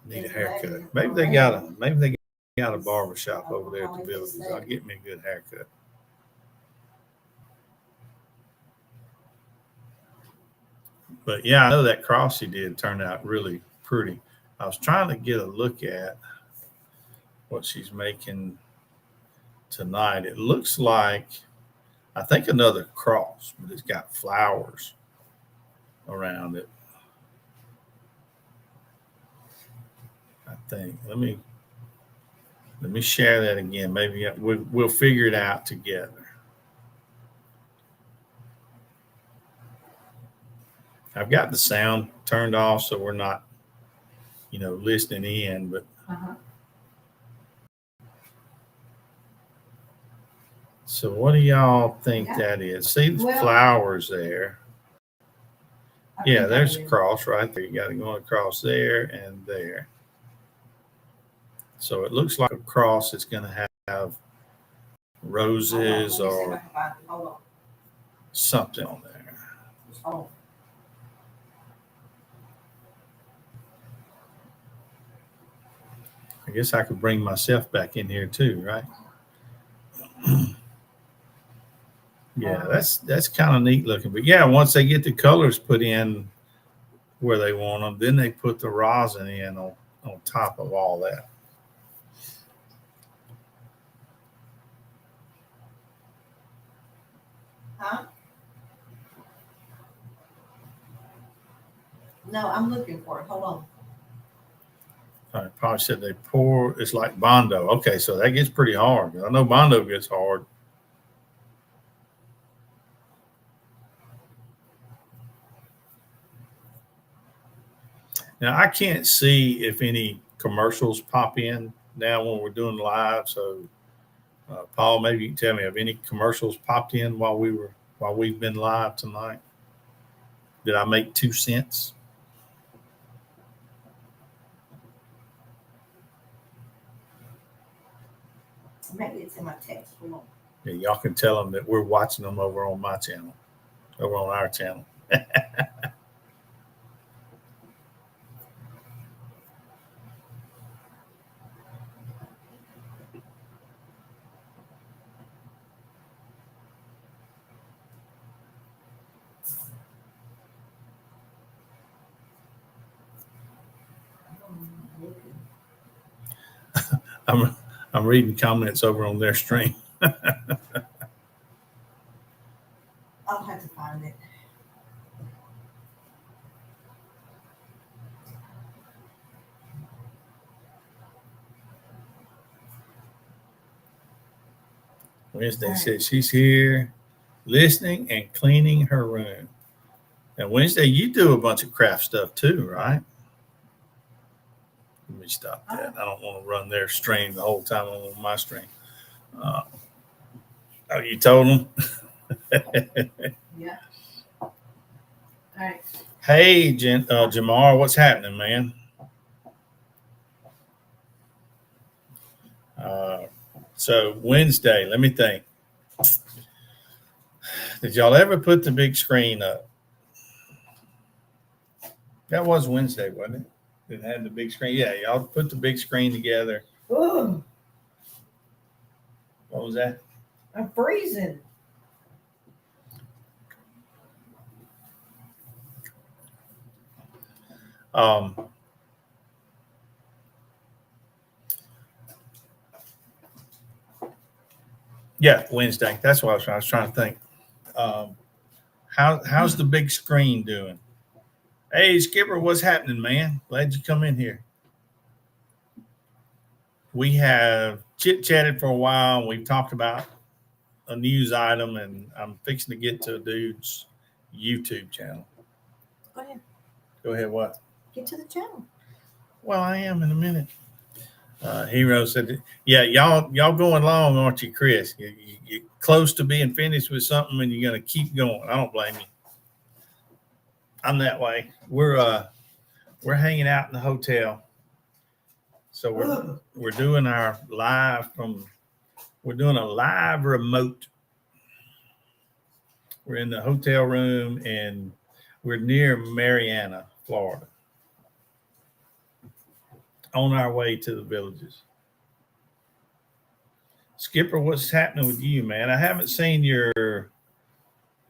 Need a haircut. Maybe they got a barber shop over there at the village. I'll get me a good haircut. But yeah, I know that cross he did turned out really pretty. I was trying to get a look at what she's making tonight. It looks like, I think, another cross, but it's got flowers around it. I think. Let me share that again. Maybe we'll figure it out together. I've got the sound turned off, so we're not, listening in. But so, what do y'all think that is? See the flowers there? Yeah, there's a cross right there. You got to go across there and there. So it looks like a cross that's going to have roses or something on there. I guess I could bring myself back in here too, right? Yeah, that's kind of neat looking. But yeah, once they get the colors put in where they want them, then they put the rosin in on top of all that. Huh? No, I'm looking for it. Hold on. I probably said they pour. It's like Bondo. Okay, so that gets pretty hard. I know Bondo gets hard. Now I can't see if any commercials pop in now when we're doing live. So, Paul, maybe you can tell me, have any commercials popped in while we've been live tonight? Did I make 2 cents? Maybe it's in my text. Hold on. Yeah, y'all can tell them that we're watching them over on my channel, over on our channel. I'm reading comments over on their stream. I'll have to find it. Wednesday said she's here listening and cleaning her room. And Wednesday, you do a bunch of craft stuff too, right? Let me stop that. I don't want to run their stream the whole time I'm on my stream. Oh, you told them? Yeah. All right. Hey, Jamar, what's happening, man? So Wednesday, let me think. Did y'all ever put the big screen up? That was Wednesday, wasn't it? It had the big screen. Yeah, y'all put the big screen together. Ooh, What was that? I'm freezing. Yeah, Wednesday. That's what I was trying to think. How's the big screen doing? Hey, Skipper, what's happening, man? Glad you come in here. we have chit-chatted for a while. We've talked about a news item, and I'm fixing to get to a dude's YouTube channel. Go ahead. Go ahead, what? Get to the channel. Well, I am in a minute. Hero said, "Yeah, y'all going long, aren't you, Chris? You're close to being finished with something, and you're gonna keep going. I don't blame you. I'm that way. We're hanging out in the hotel, so we're doing our live from. We're doing a live remote. We're in the hotel room, and we're near Marianna, Florida, on our way to the villages." Skipper, what's happening with you, man? I haven't seen your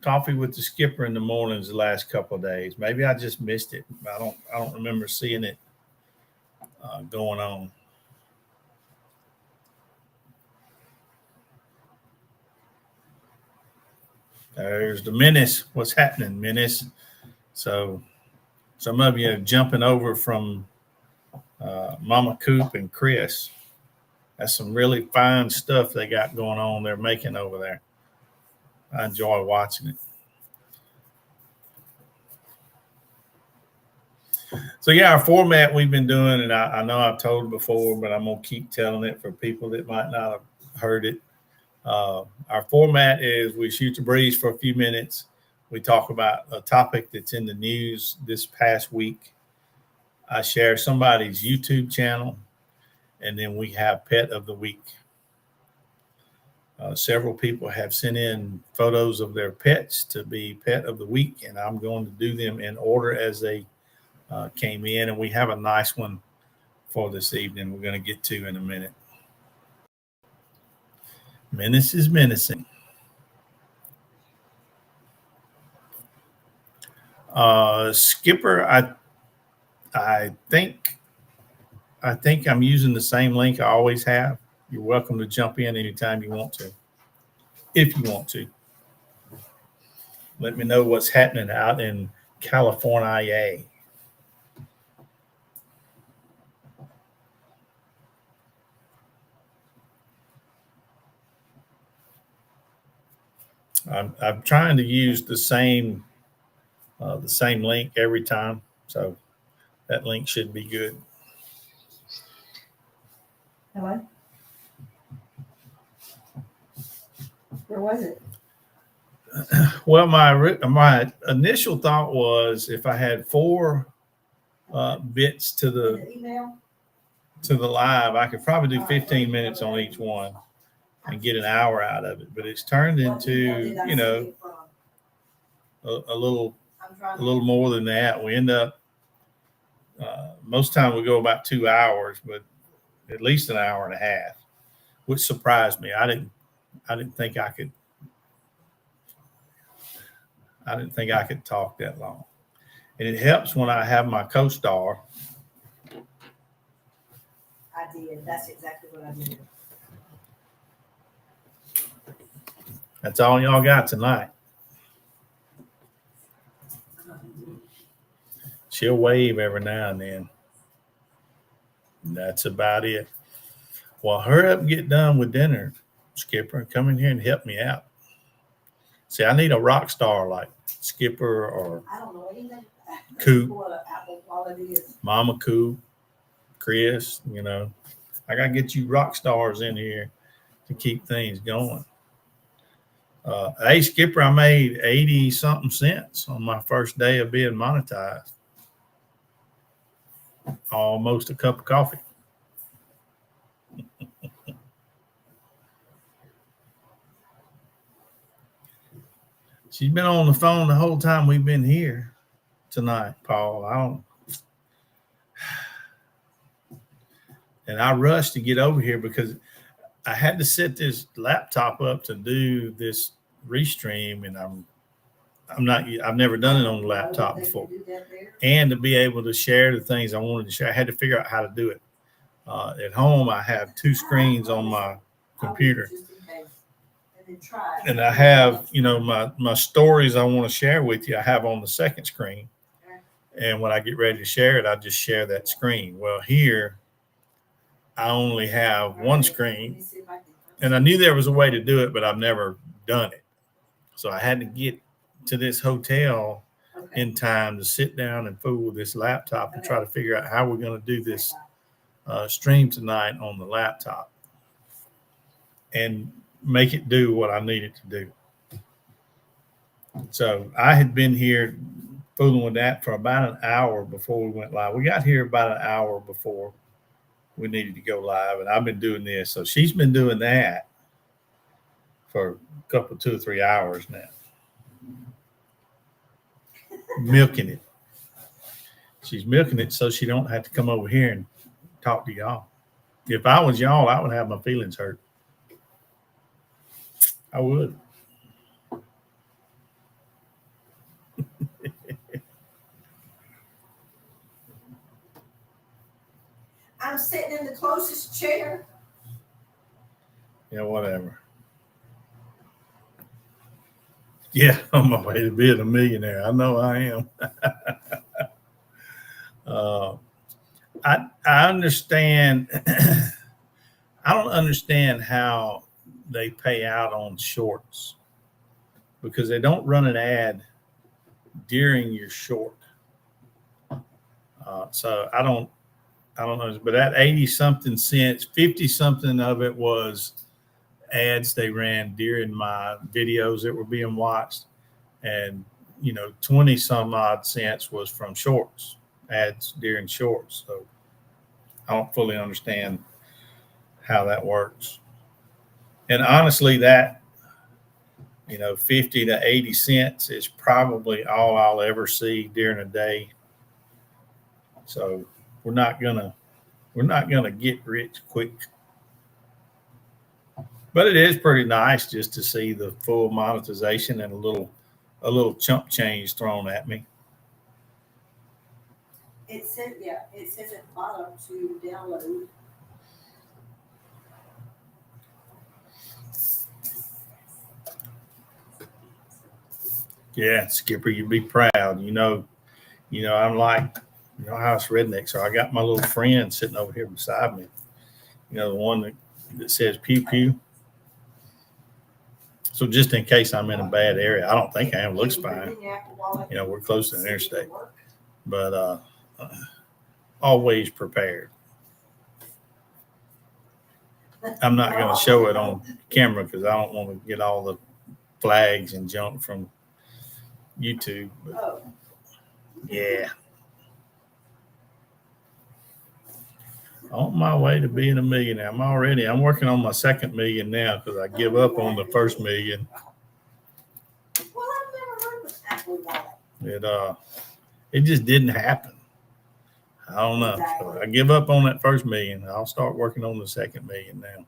coffee with the skipper in the mornings the last couple of days. Maybe I just missed it. I don't remember seeing it going on. There's the Menace. What's happening, Menace? So some of you are jumping over from Mama Coop and Chris. That's some really fine stuff they got going on. They're making over there. I enjoy watching it. So yeah, our format we've been doing, and I know I've told it before, but I'm gonna keep telling it for people that might not have heard it. Our format is we shoot the breeze for a few minutes. We talk about a topic that's in the news this past week. I share somebody's YouTube channel, and then we have Pet of the Week. Several people have sent in photos of their pets to be Pet of the Week, and I'm going to do them in order as they came in. And we have a nice one for this evening we're going to get to in a minute. Menace is menacing. Skipper, I think I'm using the same link I always have. You're welcome to jump in anytime you want to, if you want to. Let me know what's happening out in California. I'm trying to use the same link every time, so that link should be good. Hello? Where was it? Well, my initial thought was if I had 4 bits to In the the email? live, I could probably do 15 minutes on each one and get an hour out of it. But it's turned into, a little more than that. We end up most time we go about 2 hours, but at least an hour and a half, which surprised me. I didn't think I could talk that long. And it helps when I have my co-star. I did. That's exactly what I did. That's all y'all got tonight. She'll wave every now and then. And that's about it. Well, hurry up and get done with dinner, Skipper, and come in here and help me out. See, I need a rock star like Skipper or I don't know anything. Coop, What it is. Mama Coop, Chris. I got to get you rock stars in here to keep things going. Hey, Skipper, I made 80 something cents on my first day of being monetized. Almost a cup of coffee. She's been on the phone the whole time we've been here tonight, Paul. And I rushed to get over here because I had to set this laptop up to do this restream, and I've never done it on the laptop before. And to be able to share the things I wanted to share, I had to figure out how to do it. At home, I have 2 screens on my computer. And I have, my stories I want to share with you, I have on the second screen. And when I get ready to share it, I just share that screen. Well, here, I only have one screen, and I knew there was a way to do it, but I've never done it. So I had to get to this hotel in time to sit down and fool with this laptop and try to figure out how we're going to do this stream tonight on the laptop and make it do what I need it to do. So I had been here fooling with that for about an hour before we went live. We got here about an hour before we needed to go live, and I've been doing this. So she's been doing that for a couple, 2 or 3 hours now, milking it. She's milking it so she don't have to come over here and talk to y'all. If I was y'all, I would have my feelings hurt. I would. I'm sitting in the closest chair. Yeah, whatever. Yeah, on my way to being a millionaire. I know I am. I understand. I don't understand how they pay out on shorts because they don't run an ad during your short. So I don't know, but that 80 something cents, 50 something of it was ads they ran during my videos that were being watched. And, 20 some odd cents was from shorts, ads during shorts. So I don't fully understand how that works. And honestly, that, 50 to 80 cents is probably all I'll ever see during a day. So we're not gonna get rich quick. But it is pretty nice just to see the full monetization and a little chump change thrown at me. It says at the bottom to download. Yeah, Skipper, you'd be proud. I'm like, how it's redneck. So I got my little friend sitting over here beside me. The one that says pew pew. So just in case I'm in a bad area, I don't think I am. Looks fine. We're close to the interstate, but always prepared. I'm not going to show it on camera because I don't want to get all the flags and junk from YouTube. But yeah. On my way to being a millionaire. I'm working on my second million now because I give up on the first million. Well, I've never heard of Apple Wallet. It just didn't happen. I don't know. So I give up on that first million. I'll start working on the second million now.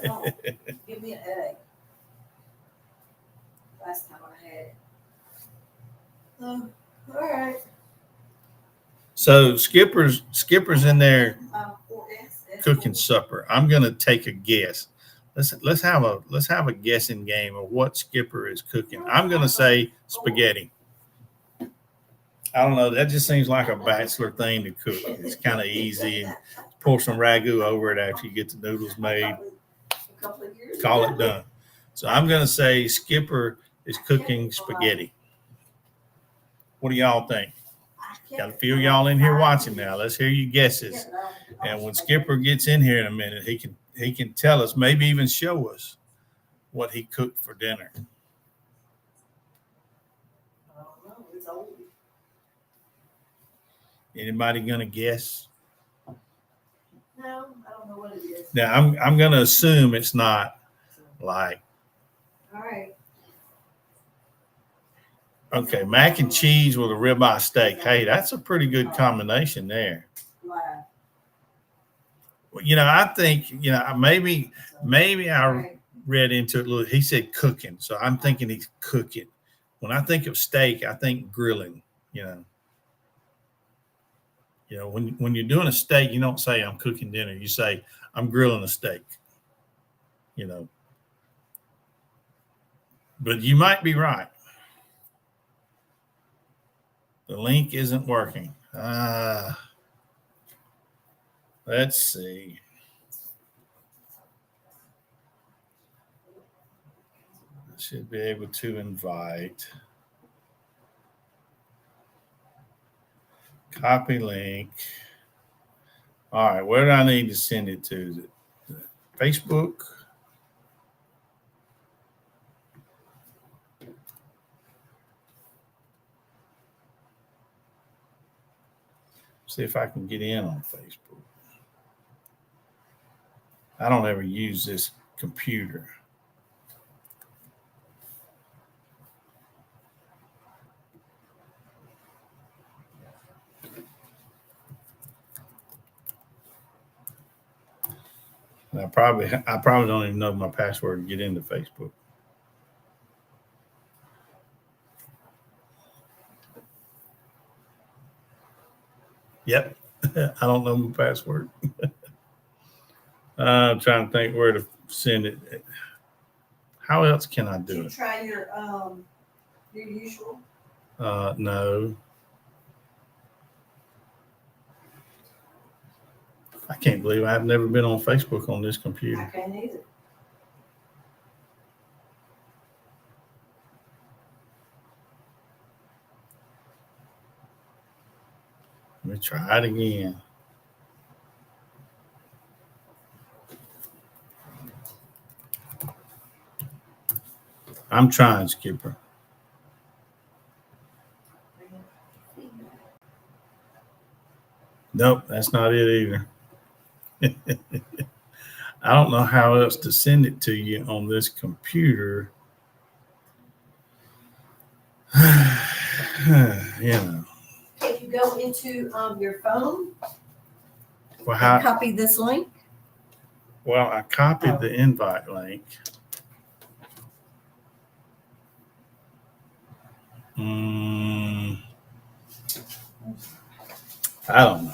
Well, give me a headache. Last time I had it. All right. So Skipper's in there cooking supper. I'm gonna take a guess. Let's have a guessing game of what Skipper is cooking. I'm gonna say spaghetti. I don't know. That just seems like a bachelor thing to cook. It's kind of easy, and pour some ragu over it after you get the noodles made. Call it done. So I'm gonna say Skipper is cooking spaghetti. What do y'all think? Got a few y'all in here watching now. Let's hear your guesses. And when Skipper gets in here in a minute, he can tell us, maybe even show us what he cooked for dinner. I don't know. It's old. Anybody gonna guess? No, I don't know what it is. Now I'm gonna assume it's not like, all right. Okay, mac and cheese with a ribeye steak. Hey, that's a pretty good combination there. Wow. Well, I think, maybe I read into it a little. He said cooking, so I'm thinking he's cooking. When I think of steak, I think grilling. When you're doing a steak, you don't say I'm cooking dinner. You say I'm grilling a steak. But you might be right. The link isn't working. Let's see. should be able to invite. Copy link. All right, where do I need to send it to? Is it Facebook? See if I can get in on Facebook. I don't ever use this computer. And I probably don't even know my password to get into Facebook. Yep, I don't know my password. I'm trying to think where to send it. How else can I Did do you try your usual? it? No. I can't believe I've never been on Facebook on this I computer. can't either. Let me try it again. I'm trying, Skipper. Nope, that's not it either. I don't know how else to send it to you on this computer. You know. If you go into your phone Well, and copy this link. Well, I copied the invite link. I don't know.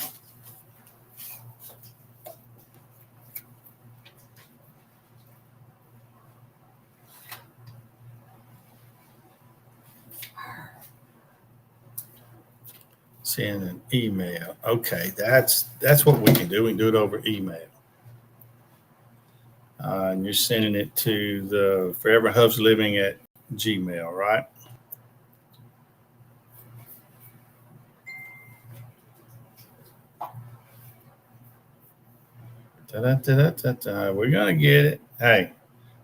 Send an email. Okay, that's what we can do. We can do it over email. And you're sending it to the ForeverHuffsLiving at Gmail, right? We're gonna get it. Hey,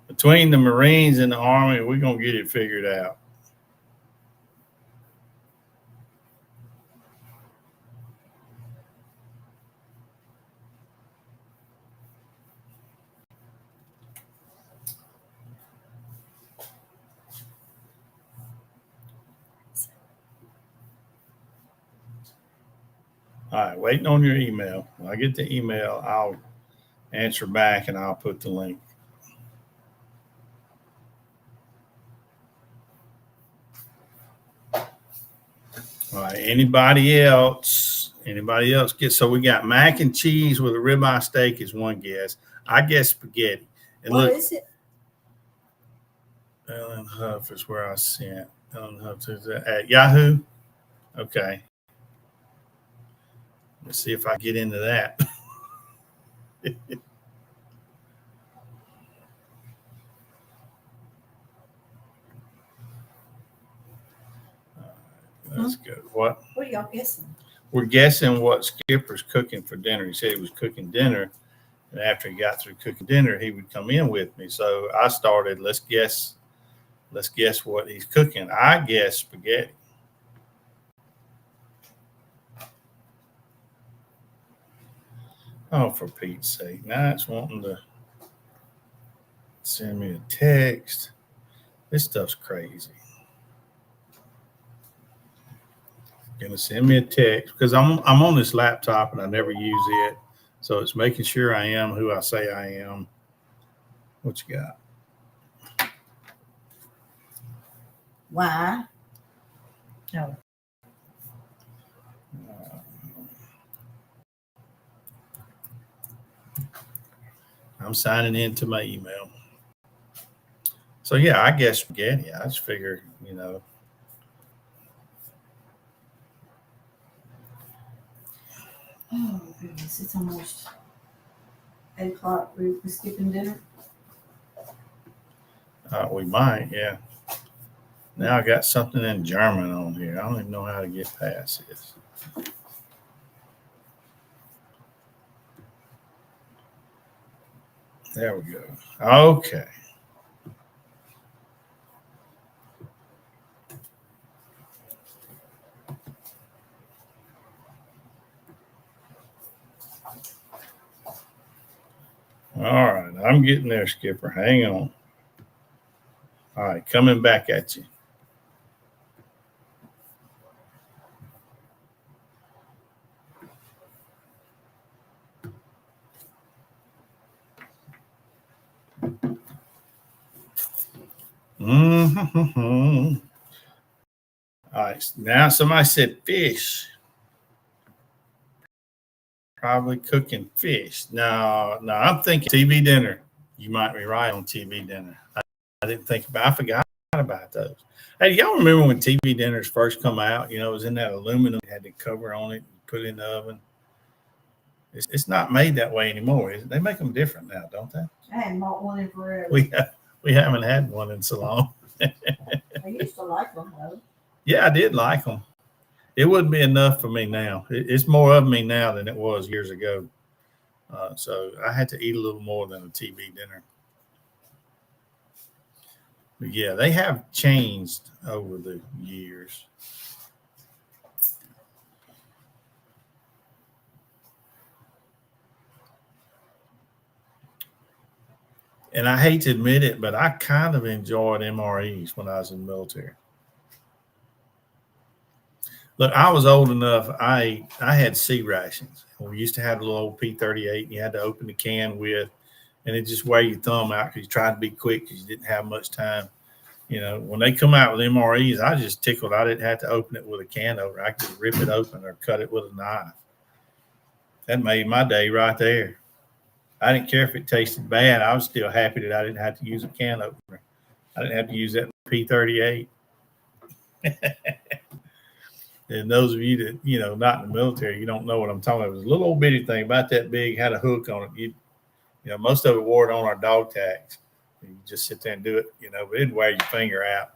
between the Marines and the Army, we're gonna get it figured out. All right, waiting on your email. When I get the email, I'll answer back and I'll put the link. All right, anybody else? Anybody else get? So we got mac and cheese with a ribeye steak is one guess. I guess spaghetti. And What look, is it? Ellen Huff is where I sent. Ellen Huff is at Yahoo. Okay. Let's see if I get into that. That's good. What? What are y'all guessing? We're guessing what Skipper's cooking for dinner. He said he was cooking dinner. And after he got through cooking dinner, he would come in with me. So I started, let's guess what he's cooking. I guess spaghetti. Oh, for Pete's sake. Now it's wanting to send me a text. This stuff's crazy. Gonna send me a text because I'm on this laptop and I never use it. So it's making sure I am who I say I am. What you got? Why? No. I'm signing into my email. So yeah, I guess spaghetti. I just figure, Oh goodness, it's almost 8 o'clock. We're skipping dinner. We might, yeah. Now I got something in German on here. I don't even know how to get past this. There we go. Okay. All right. I'm getting there, Skipper. Hang on. All right. Coming back at you. Mm-hmm. All right. Now somebody said fish. Probably cooking fish. No, I'm thinking TV dinner. You might be right on TV dinner. I didn't think about. I forgot about those. Hey, y'all remember when TV dinners first come out? You know, it was in that aluminum. It had the cover on it. Put it in the oven. It's not made that way anymore. They make them different now, don't they? I hadn't bought one in forever. We haven't had one in so long. I used to like them though. Yeah, I did like them. It wouldn't be enough for me now. It's more of me now than it was years ago. So I had to eat a little more than a TV dinner. But yeah, they have changed over the years. And I hate to admit it, but I kind of enjoyed MREs when I was in the military. Look, I was old enough. I had C rations. We used to have a little old P-38, and you had to open the can with, and it just wear your thumb out because you tried to be quick because you didn't have much time. You know, when they come out with MREs, I just tickled. I didn't have to open it with a can opener. I could rip it open or cut it with a knife. That made my day right there. I didn't care if it tasted bad. I was still happy that I didn't have to use a can opener. I didn't have to use that P-38. And those of you that, you know, not in the military, you don't know what I'm talking about. It was a little old bitty thing about that big, had a hook on it. You know, most of it wore it on our dog tags. You just sit there and do it, you know, but it'd wear your finger out.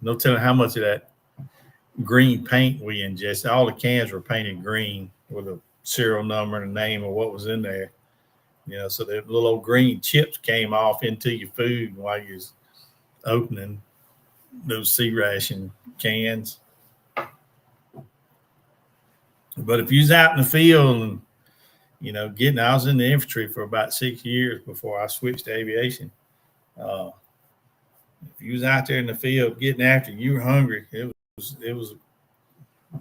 No telling how much of that green paint we ingested. All the cans were painted green with a serial number and a name of what was in there. You know, so the little old green chips came off into your food while you was opening those C ration cans. But if you was out in the field and, you know, I was in the infantry for about 6 years before I switched to aviation. If you was out there in the field getting after it, you were hungry. It was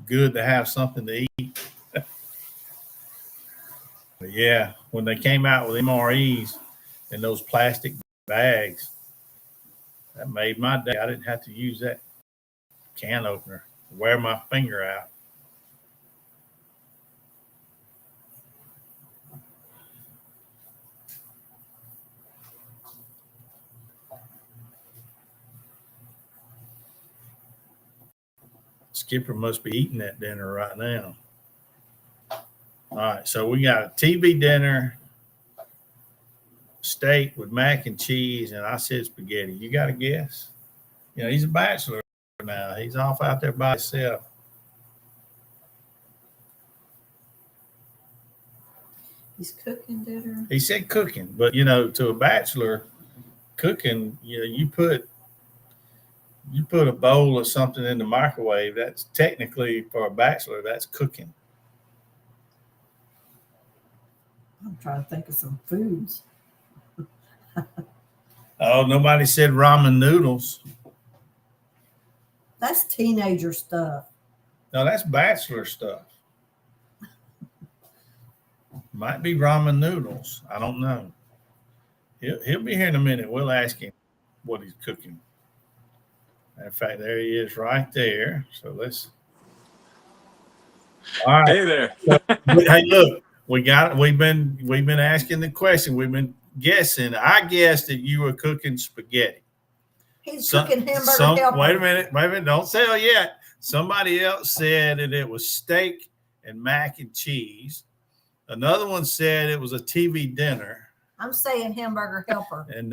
good to have something to eat. But yeah, when they came out with MREs and those plastic bags, that made my day. I didn't have to use that can opener, wear my finger out. Skipper must be eating that dinner right now. All right, so we got a TV dinner, steak with mac and cheese, and I said spaghetti. You got to guess? You know, he's a bachelor now. He's off out there by himself. He's cooking dinner. He said cooking, but you know, to a bachelor, cooking, you know, you put a bowl of something in the microwave. That's technically, for a bachelor, that's cooking. I'm trying to think of some foods. Oh, nobody said ramen noodles. That's teenager stuff. No, that's bachelor stuff. Might be ramen noodles. I don't know. He'll be here in a minute. We'll ask him what he's cooking. In fact, there he is right there. So let's. All right. Hey there. Hey, look, we've been asking the question. We've been guessing. I guessed that you were cooking spaghetti. He's cooking hamburger helper. Wait a minute. Don't say it yet. Somebody else said that it was steak and mac and cheese. Another one said it was a TV dinner. I'm saying hamburger helper. And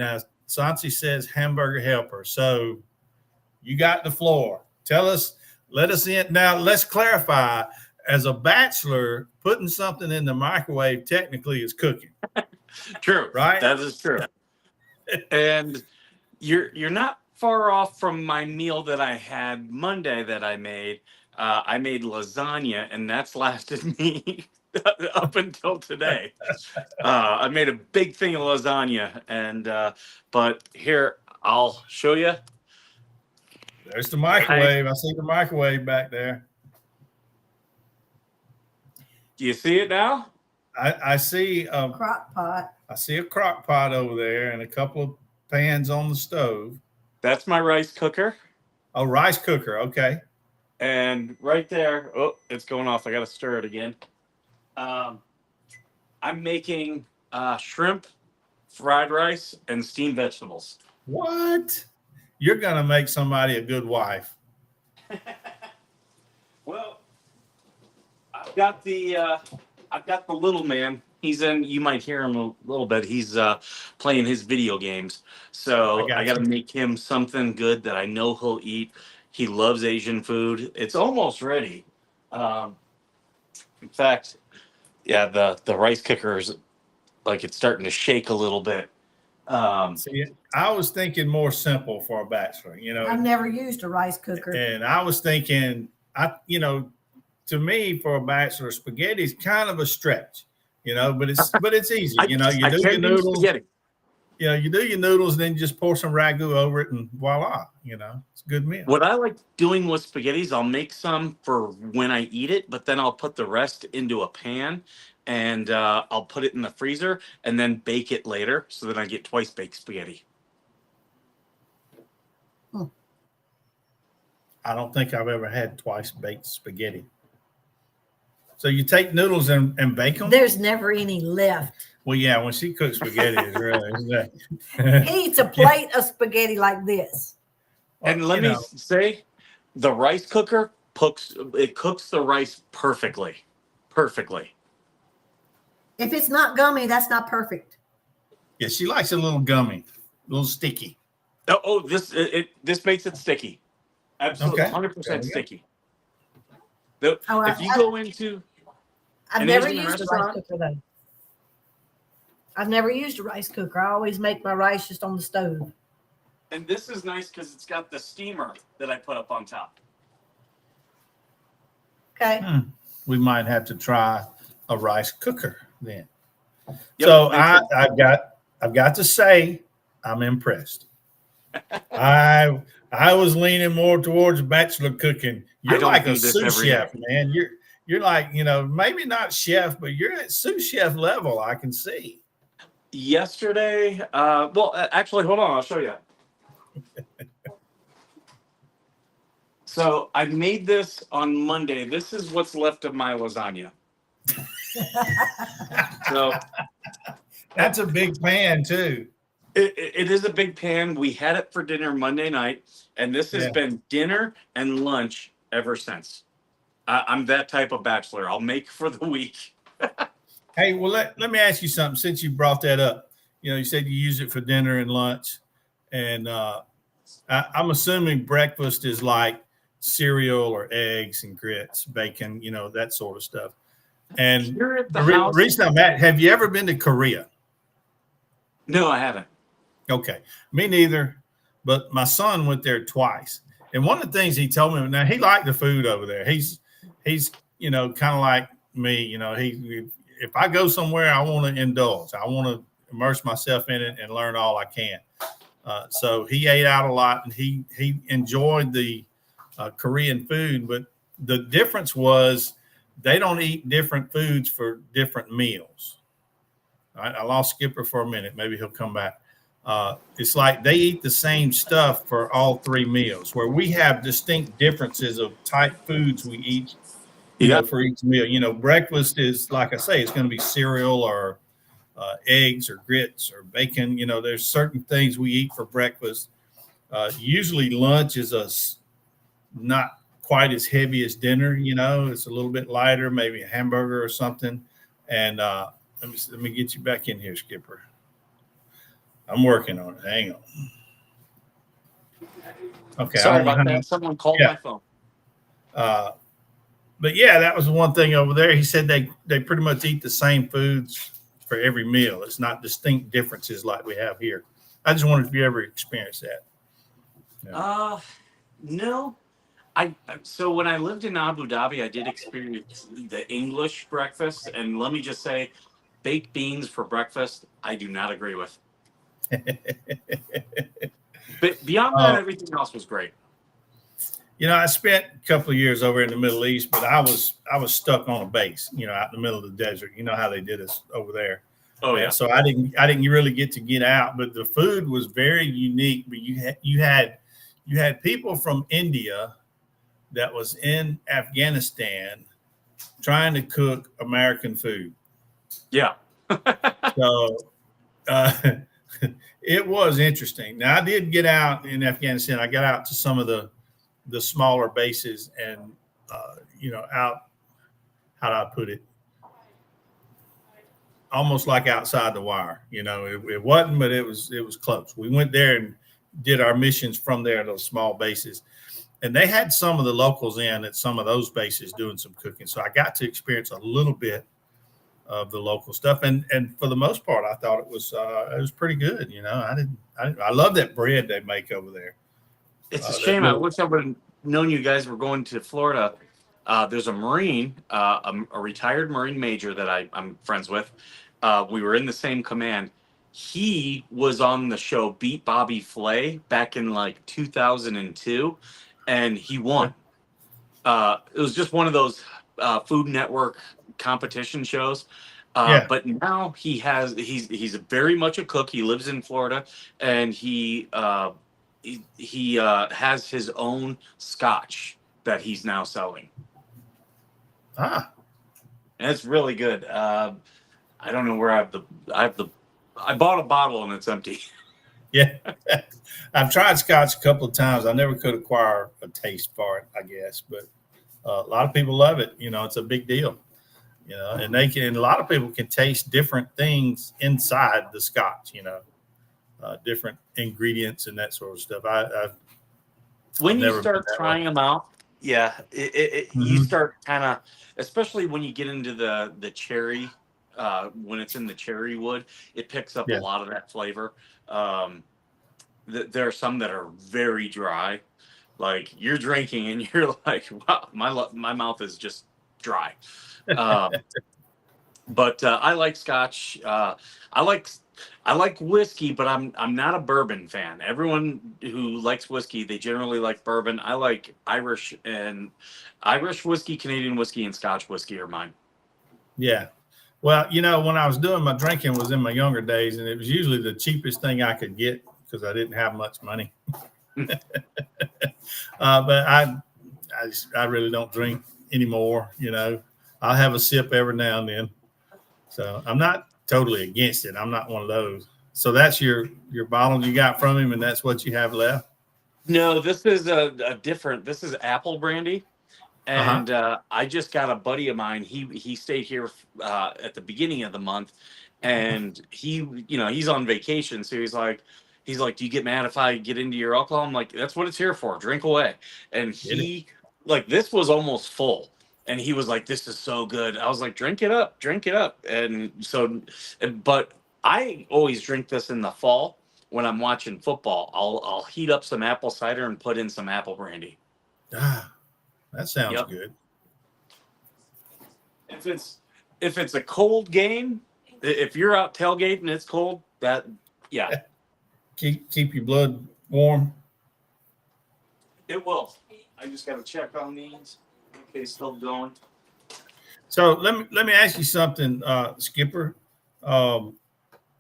Sansi says hamburger helper. So you got the floor. Tell us, let us in. Now, let's clarify. As a bachelor, putting something in the microwave technically is cooking, True. right? That is true. And you're not far off from my meal that I had Monday that I made. I made lasagna, and that's lasted me up until today. I made a big thing of lasagna, and but here I'll show you. There's the microwave. I see the microwave back there. Do you see it now? I see Crock pot. I see a crock pot over there and a couple of pans on the stove. That's my rice cooker. Oh, rice cooker. Okay. And right there, oh, it's going off. I got to stir it again. I'm making shrimp, fried rice, and steamed vegetables. What? You're going to make somebody a good wife. Well, I've got the little man. He's in. You might hear him a little bit. He's playing his video games. So I got to make him something good that I know he'll eat. He loves Asian food. It's almost ready. In fact, yeah, the rice cooker is like it's starting to shake a little bit. See, I was thinking more simple for a bachelor, you know. I've never used a rice cooker. And I was thinking, to me, for a bachelor, spaghetti is kind of a stretch, but it's easy. You do your noodles. Spaghetti. You do your noodles, and then you just pour some ragu over it, and voila, it's a good meal. What I like doing with spaghetti is I'll make some for when I eat it, but then I'll put the rest into a pan, and I'll put it in the freezer, and then bake it later, so that I get twice baked spaghetti. I don't think I've ever had twice baked spaghetti. So you take noodles and bake them? There's never any left. Well, yeah, when she cooks spaghetti, it's really He eats a plate of spaghetti like this. And let me say, the rice cooker cooks the rice perfectly. Perfectly. If it's not gummy, that's not perfect. Yeah, she likes it a little gummy, a little sticky. This makes it sticky. Absolutely, Okay. 100% sticky. If you go into I've never used a rice cooker though. I've never used a rice cooker. I always make my rice just on the stove. And this is nice because it's got the steamer that I put up on top. Okay. We might have to try a rice cooker then. Yep, so I've got to say I'm impressed. I was leaning more towards bachelor cooking. You're like a sous chef, man. You're like, maybe not chef, but you're at sous chef level. I can see. Yesterday, actually, hold on, I'll show you. So I made this on Monday. This is what's left of my lasagna. So that's a big pan too. It is a big pan. We had it for dinner Monday night, and this has been dinner and lunch ever since. I'm that type of bachelor. I'll make for the week. Hey, well, let me ask you something. Since you brought that up, you said you use it for dinner and lunch, and I'm assuming breakfast is like cereal or eggs and grits, bacon, that sort of stuff. And the reason I'm at, have you ever been to Korea? No, I haven't. Okay, me neither. But my son went there twice, and one of the things he told me, now he liked the food over there. He's kind of like me. If I go somewhere, I want to indulge. I want to immerse myself in it and learn all I can. So he ate out a lot, and he enjoyed the Korean food. But the difference was they don't eat different foods for different meals. I lost Skipper for a minute. Maybe he'll come back. It's like they eat the same stuff for all three meals, where we have distinct differences of type foods we eat, for each meal. Breakfast is, like I say, it's going to be cereal or eggs or grits or bacon. There's certain things we eat for breakfast. Usually lunch is not quite as heavy as dinner. It's a little bit lighter, maybe a hamburger or something. And let me get you back in here, Skipper. I'm working on it. Hang on. Okay. Sorry about that. Someone called Yeah. my phone. But yeah, that was one thing over there. He said they pretty much eat the same foods for every meal. It's not distinct differences like we have here. I just wondered if you ever experienced that. Yeah. No. So when I lived in Abu Dhabi, I did experience the English breakfast, and let me just say, baked beans for breakfast, I do not agree with. But beyond that, everything else was great. I spent a couple of years over in the Middle East, but I was stuck on a base, out in the middle of the desert. You know how they did us over there. Oh yeah. So I didn't really get to get out, but the food was very unique. But you had people from India that was in Afghanistan trying to cook American food. Yeah. So it was interesting. Now I did get out in Afghanistan. I got out to some of the smaller bases and, out, how do I put it? Almost like outside the wire, it wasn't, but it was close. We went there and did our missions from there, those small bases. And they had some of the locals in at some of those bases doing some cooking. So I got to experience a little bit of the local stuff. And for the most part, I thought it was pretty good. I love that bread they make over there. It's a shame. I wish I would have known you guys were going to Florida. There's a Marine, a retired Marine major that I'm friends with. We were in the same command. He was on the show Beat Bobby Flay back in like 2002, and he won. It was just one of those Food Network competition shows. But now he's very much a cook. He lives in Florida, and he has his own scotch that he's now selling. And it's really good. I don't know where I bought a bottle and it's empty. Yeah. I've tried scotch a couple of times. I never could acquire a taste for it, I guess, but a lot of people love it. It's a big deal, and a lot of people can taste different things inside the scotch, different ingredients and that sort of stuff. When you start trying them out, yeah, you start kind of, especially when you get into the cherry, when it's in the cherry wood, it picks up a lot of that flavor. There are some that are very dry, like you're drinking and you're like, wow, my mouth is just dry. But I like scotch. I like whiskey, but I'm not a bourbon fan. Everyone who likes whiskey, they generally like bourbon. I like Irish whiskey, Canadian whiskey, and Scotch whiskey are mine. Yeah. Well, when I was doing my drinking was in my younger days, and it was usually the cheapest thing I could get because I didn't have much money. But I really don't drink anymore. I'll have a sip every now and then. So I'm not totally against it. I'm not one of those. So that's your bottle you got from him, and that's what you have left? No, this is a different. This is apple brandy, and I just got a buddy of mine. He stayed here at the beginning of the month, and he's on vacation, so he's like, do you get mad if I get into your alcohol? I'm like, that's what it's here for. Drink away. And he this was almost full. And he was like, this is so good. I was like, drink it up. And so, but I always drink this in the fall when I'm watching football. I'll heat up some apple cider and put in some apple brandy. That sounds good. If it's a cold game, if you're out tailgating and it's cold, keep your blood warm. It will. I just got to check on these. Okay, still going. So let me ask you something, Skipper. I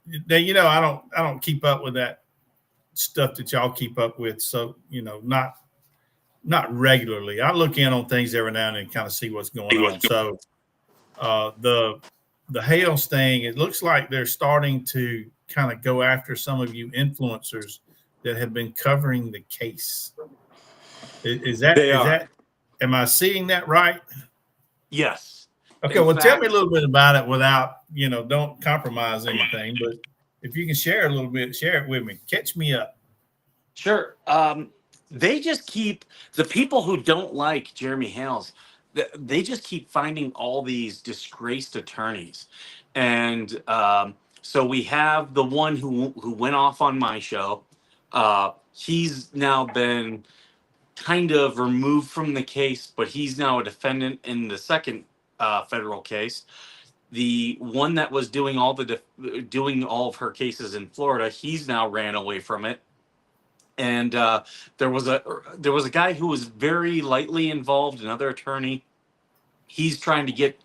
don't keep up with that stuff that y'all keep up with. So not regularly. I look in on things every now and then, kind of see what's going on. So the Hales thing, it looks like they're starting to kind of go after some of you influencers that have been covering the case. Is that? Am I seeing that right? Yes. Okay. Tell me a little bit about it without, don't compromise anything, but if you can share a little bit, share it with me. Catch me up. Sure. They just keep the people who don't like Jeremy Hales. They just keep finding all these disgraced attorneys, and so we have the one who went off on my show. He's now been kind of removed from the case, but he's now a defendant in the second federal case. The one that was doing doing all of her cases in Florida, he's now ran away from it. And there was a guy who was very lightly involved, another attorney. He's trying to get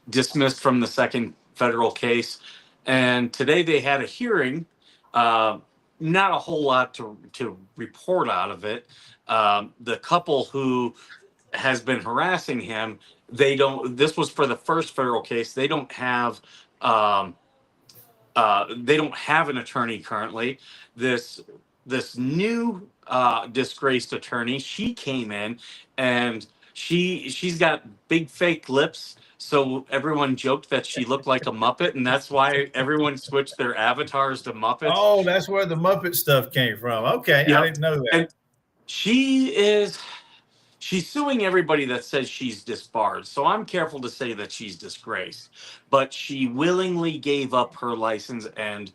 dismissed from the second federal case. And today they had a hearing. Not a whole lot to report out of it. The couple who has been harassing him, they don't. This was for the first federal case. They don't have an attorney currently. This new disgraced attorney, she came in, and she's got big fake lips. So everyone joked that she looked like a Muppet, and that's why everyone switched their avatars to Muppets. Oh, that's where the Muppet stuff came from. Okay, Yep. I didn't know that. And she's suing everybody that says she's disbarred. So I'm careful to say that she's disgraced. But she willingly gave up her license and,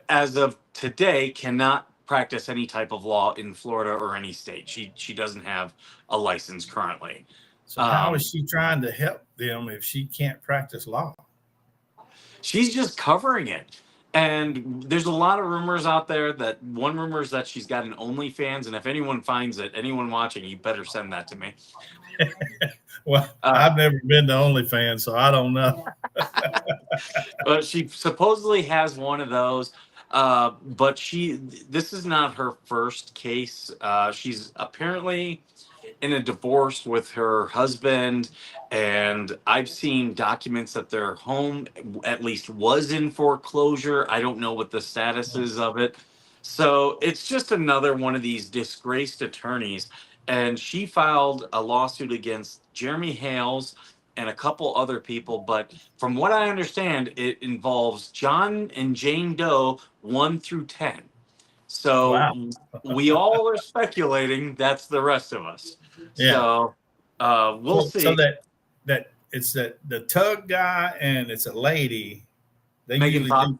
as of today, cannot practice any type of law in Florida or any state. She doesn't have a license currently. So how is she trying to help them if she can't practice law? She's just covering it. And there's a lot of rumors out there. That one rumor is that she's got an OnlyFans, and if anyone finds it, anyone watching, you better send that to me. Well, I've never been to OnlyFans, so I don't know. But she supposedly has one of those. But this is not her first case. She's apparently in a divorce with her husband, and I've seen documents that their home at least was in foreclosure. I don't know what the status is of it. So it's just another one of these disgraced attorneys. And she filed a lawsuit against Jeremy Hales and a couple other people. But from what I understand, it involves John and Jane Doe 1 through 10. So Wow. we all are speculating that's the rest of us. Yeah. So we'll see. So that it's the tug guy and it's a lady. They Megan usually do,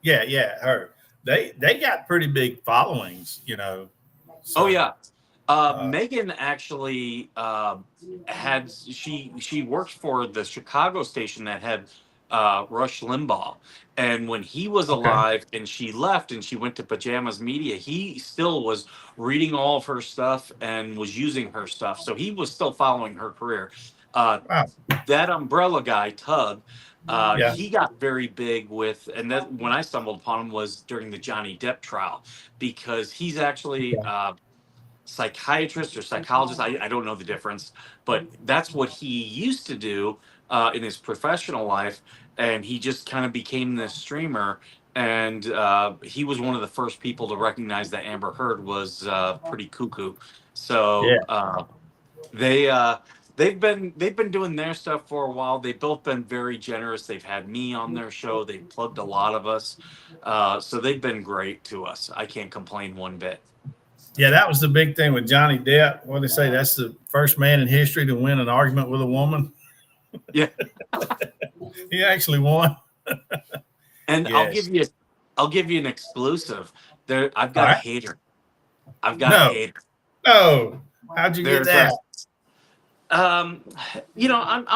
yeah, her. They got pretty big followings, you know. So, oh yeah. Megan actually she worked for the Chicago station that had Rush Limbaugh, and when he was alive and she left and she went to Pajamas Media, he still was reading all of her stuff and was using her stuff, so he was still following her career. Wow. That umbrella guy Tug, Yeah. he got very big with, and then when I stumbled upon him was during the Johnny Depp trial, because he's actually psychiatrist or psychologist. I don't know the difference, but that's what he used to do in his professional life. And he just kind of became this streamer. And he was one of the first people to recognize that Amber Heard was pretty cuckoo. So they've been doing their stuff for a while. They've both been very generous. They've had me on their show. They've plugged a lot of us. So they've been great to us. I can't complain one bit. Yeah, that was the big thing with Johnny Depp. What they say, that's the first man in history to win an argument with a woman. Yeah. He actually won. And Yes. I'll give you an exclusive. I've got a hater. I've got a hater. Oh, how'd you get that? I'm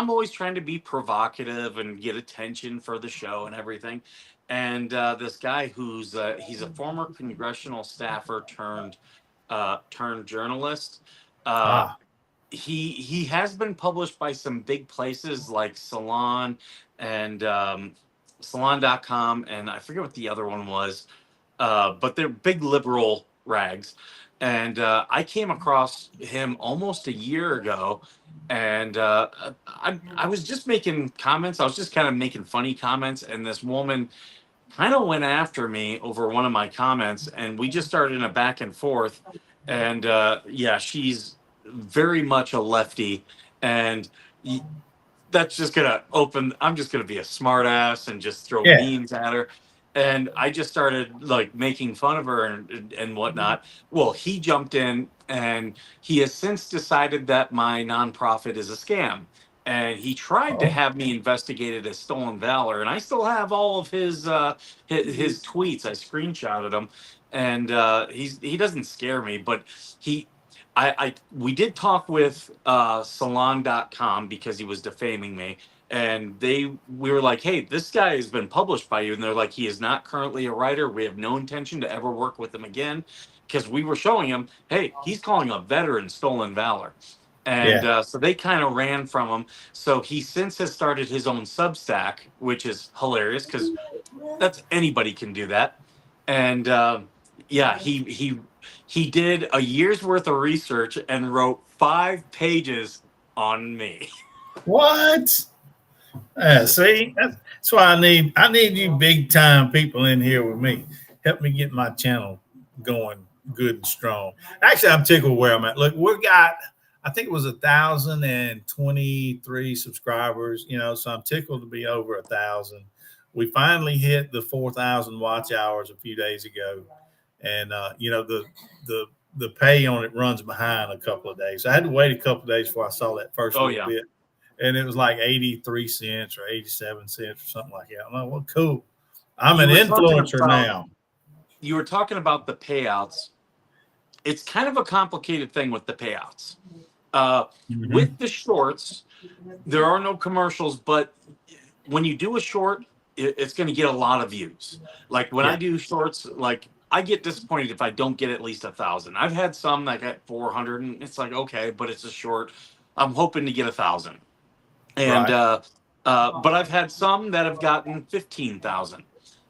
always trying to be provocative and get attention for the show and everything. And this guy he's a former congressional staffer turned journalist. He has been published by some big places like Salon and Salon.com, and I forget what the other one was, but they're big liberal rags. And I came across him almost a year ago, and I was just making comments. I was just kind of making funny comments, and this woman kind of went after me over one of my comments, and we just started in a back and forth. And she's very much a lefty, and that's just gonna I'm just gonna be a smart ass and just throw memes at her. And I just started like making fun of her and whatnot. Well, he jumped in and he has since decided that my nonprofit is a scam. And he tried to Oh, have me investigated as stolen valor, and I still have all of his tweets. I screenshotted them, and he doesn't scare me, but he I we did talk with salon.com because he was defaming me, and we were like, hey, this guy has been published by you, and they're like, he is not currently a writer. We have no intention to ever work with him again, because we were showing him, hey, he's calling a veteran stolen valor. And yeah. so they kind of ran from him. So he since has started his own Substack, which is hilarious because that's anybody can do that. And yeah, he did a year's worth of research and wrote 5 pages on me. What? See, that's why I need you big time people in here with me. Help me get my channel going good and strong. Actually, I'm tickled where I'm at. Look, I think it was 1,023 subscribers, so I'm tickled to be over 1,000. We finally hit the 4,000 watch hours a few days ago. And the pay on it runs behind a couple of days. So I had to wait a couple of days before I saw that first Oh little yeah. bit, and it was like 83 cents or 87 cents or something like that. I'm like, well, cool. I'm You an were talking influencer about now. you were talking about the payouts. It's kind of a complicated thing with the payouts. Mm-hmm. With the shorts, there are no commercials, but when you do a short, it's going to get a lot of views. Like when I Yeah, do shorts, like I get disappointed if I don't get at least 1,000. I've had some that got 400, and it's like, okay, but it's a short. I'm hoping to get 1,000. And right. but I've had some that have gotten 15,000.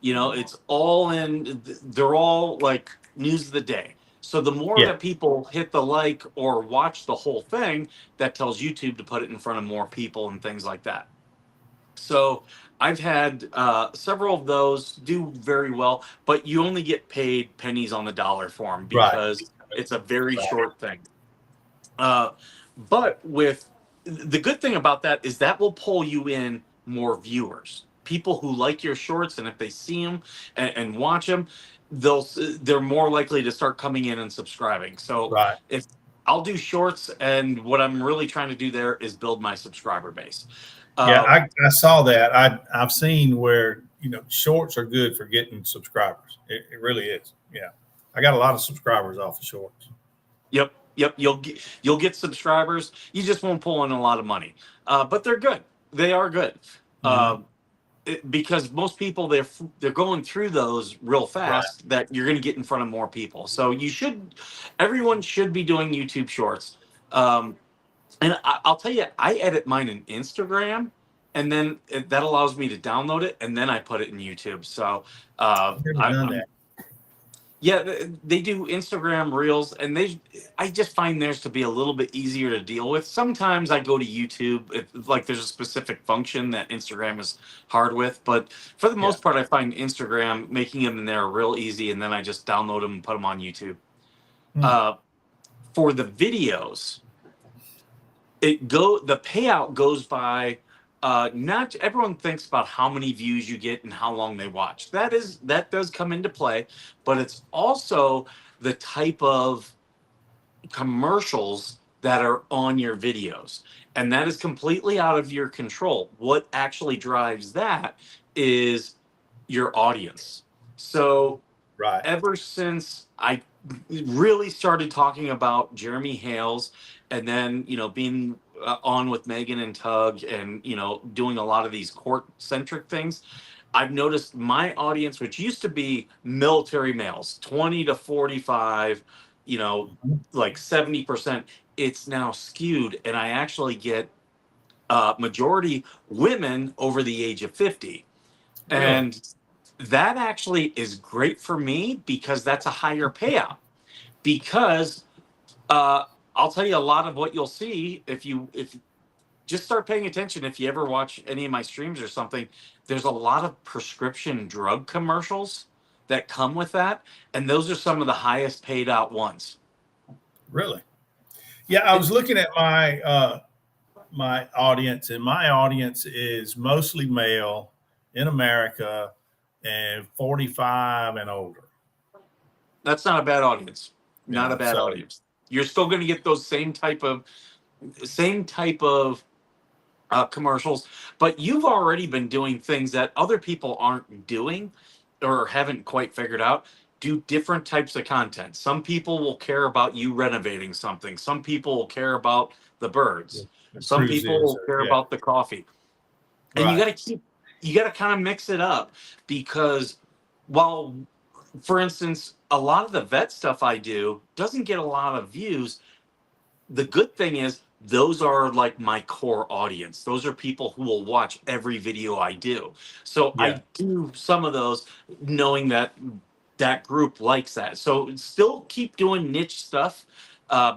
It's all in. They're all like news of the day. So the more Yeah, that people hit the like or watch the whole thing, that tells YouTube to put it in front of more people and things like that. So I've had several of those do very well, but you only get paid pennies on the dollar for them right. because it's a very short thing. Uh, but with the good thing about that is that will pull you in more viewers, people who like your shorts, and if they see them and watch them, they're more likely to start coming in and subscribing. So Right. if I'll do shorts, and what I'm really trying to do there is build my subscriber base. Yeah, Uh, I saw that. I've seen where shorts are good for getting subscribers. It really is. Yeah, I got a lot of subscribers off of shorts. Yep, yep. You'll get subscribers. You just won't pull in a lot of money, but they're good. They are good. Mm-hmm. Uh, because most people they're going through those real Right. fast that you're going to get in front of more people. So everyone should be doing YouTube Shorts. Um, and I'll tell you, I edit mine in Instagram, and then that allows me to download it, and then I put it in YouTube. So I've never done I'm that. yeah, they do Instagram Reels, and I just find theirs to be a little bit easier to deal with. Sometimes I go to YouTube if like there's a specific function that Instagram is hard with, but for the Yeah. most part, I find Instagram making them in there real easy, and then I just download them and put them on YouTube. Hmm. Uh, for the videos, the payout goes by not everyone thinks about how many views you get and how long they watch. That does come into play, but it's also the type of commercials that are on your videos, and that is completely out of your control. What actually drives that is your audience. So Right. ever since I really started talking about Jeremy Hales, and then being on with Megan and Tug, and doing a lot of these court centric things, I've noticed my audience, which used to be military males, 20 to 45, Mhm. like 70%, it's now skewed, and I actually get majority women over the age of 50. Really? And that actually is great for me because that's a higher payout. Because uh, I'll tell you a lot of what you'll see if just start paying attention. If you ever watch any of my streams or something, there's a lot of prescription drug commercials that come with that, and those are some of the highest paid out ones. Really? Yeah, I was And looking at my audience, and my audience is mostly male in America. and 45 and older. That's not a bad audience. Not a bad So audience. You're still going to get those same type of commercials, but you've already been doing things that other people aren't doing or haven't quite figured out. Do different types of content. Some people will care about you renovating something. Some people will care about the birds. the Some people cruises, will care yeah, about the coffee. And right, you got to kind of mix it up because while, for instance, a lot of the vet stuff I do doesn't get a lot of views, the good thing is those are like my core audience. Those are people who will watch every video I do. So yeah, I do some of those knowing that that group likes that. So still keep doing niche stuff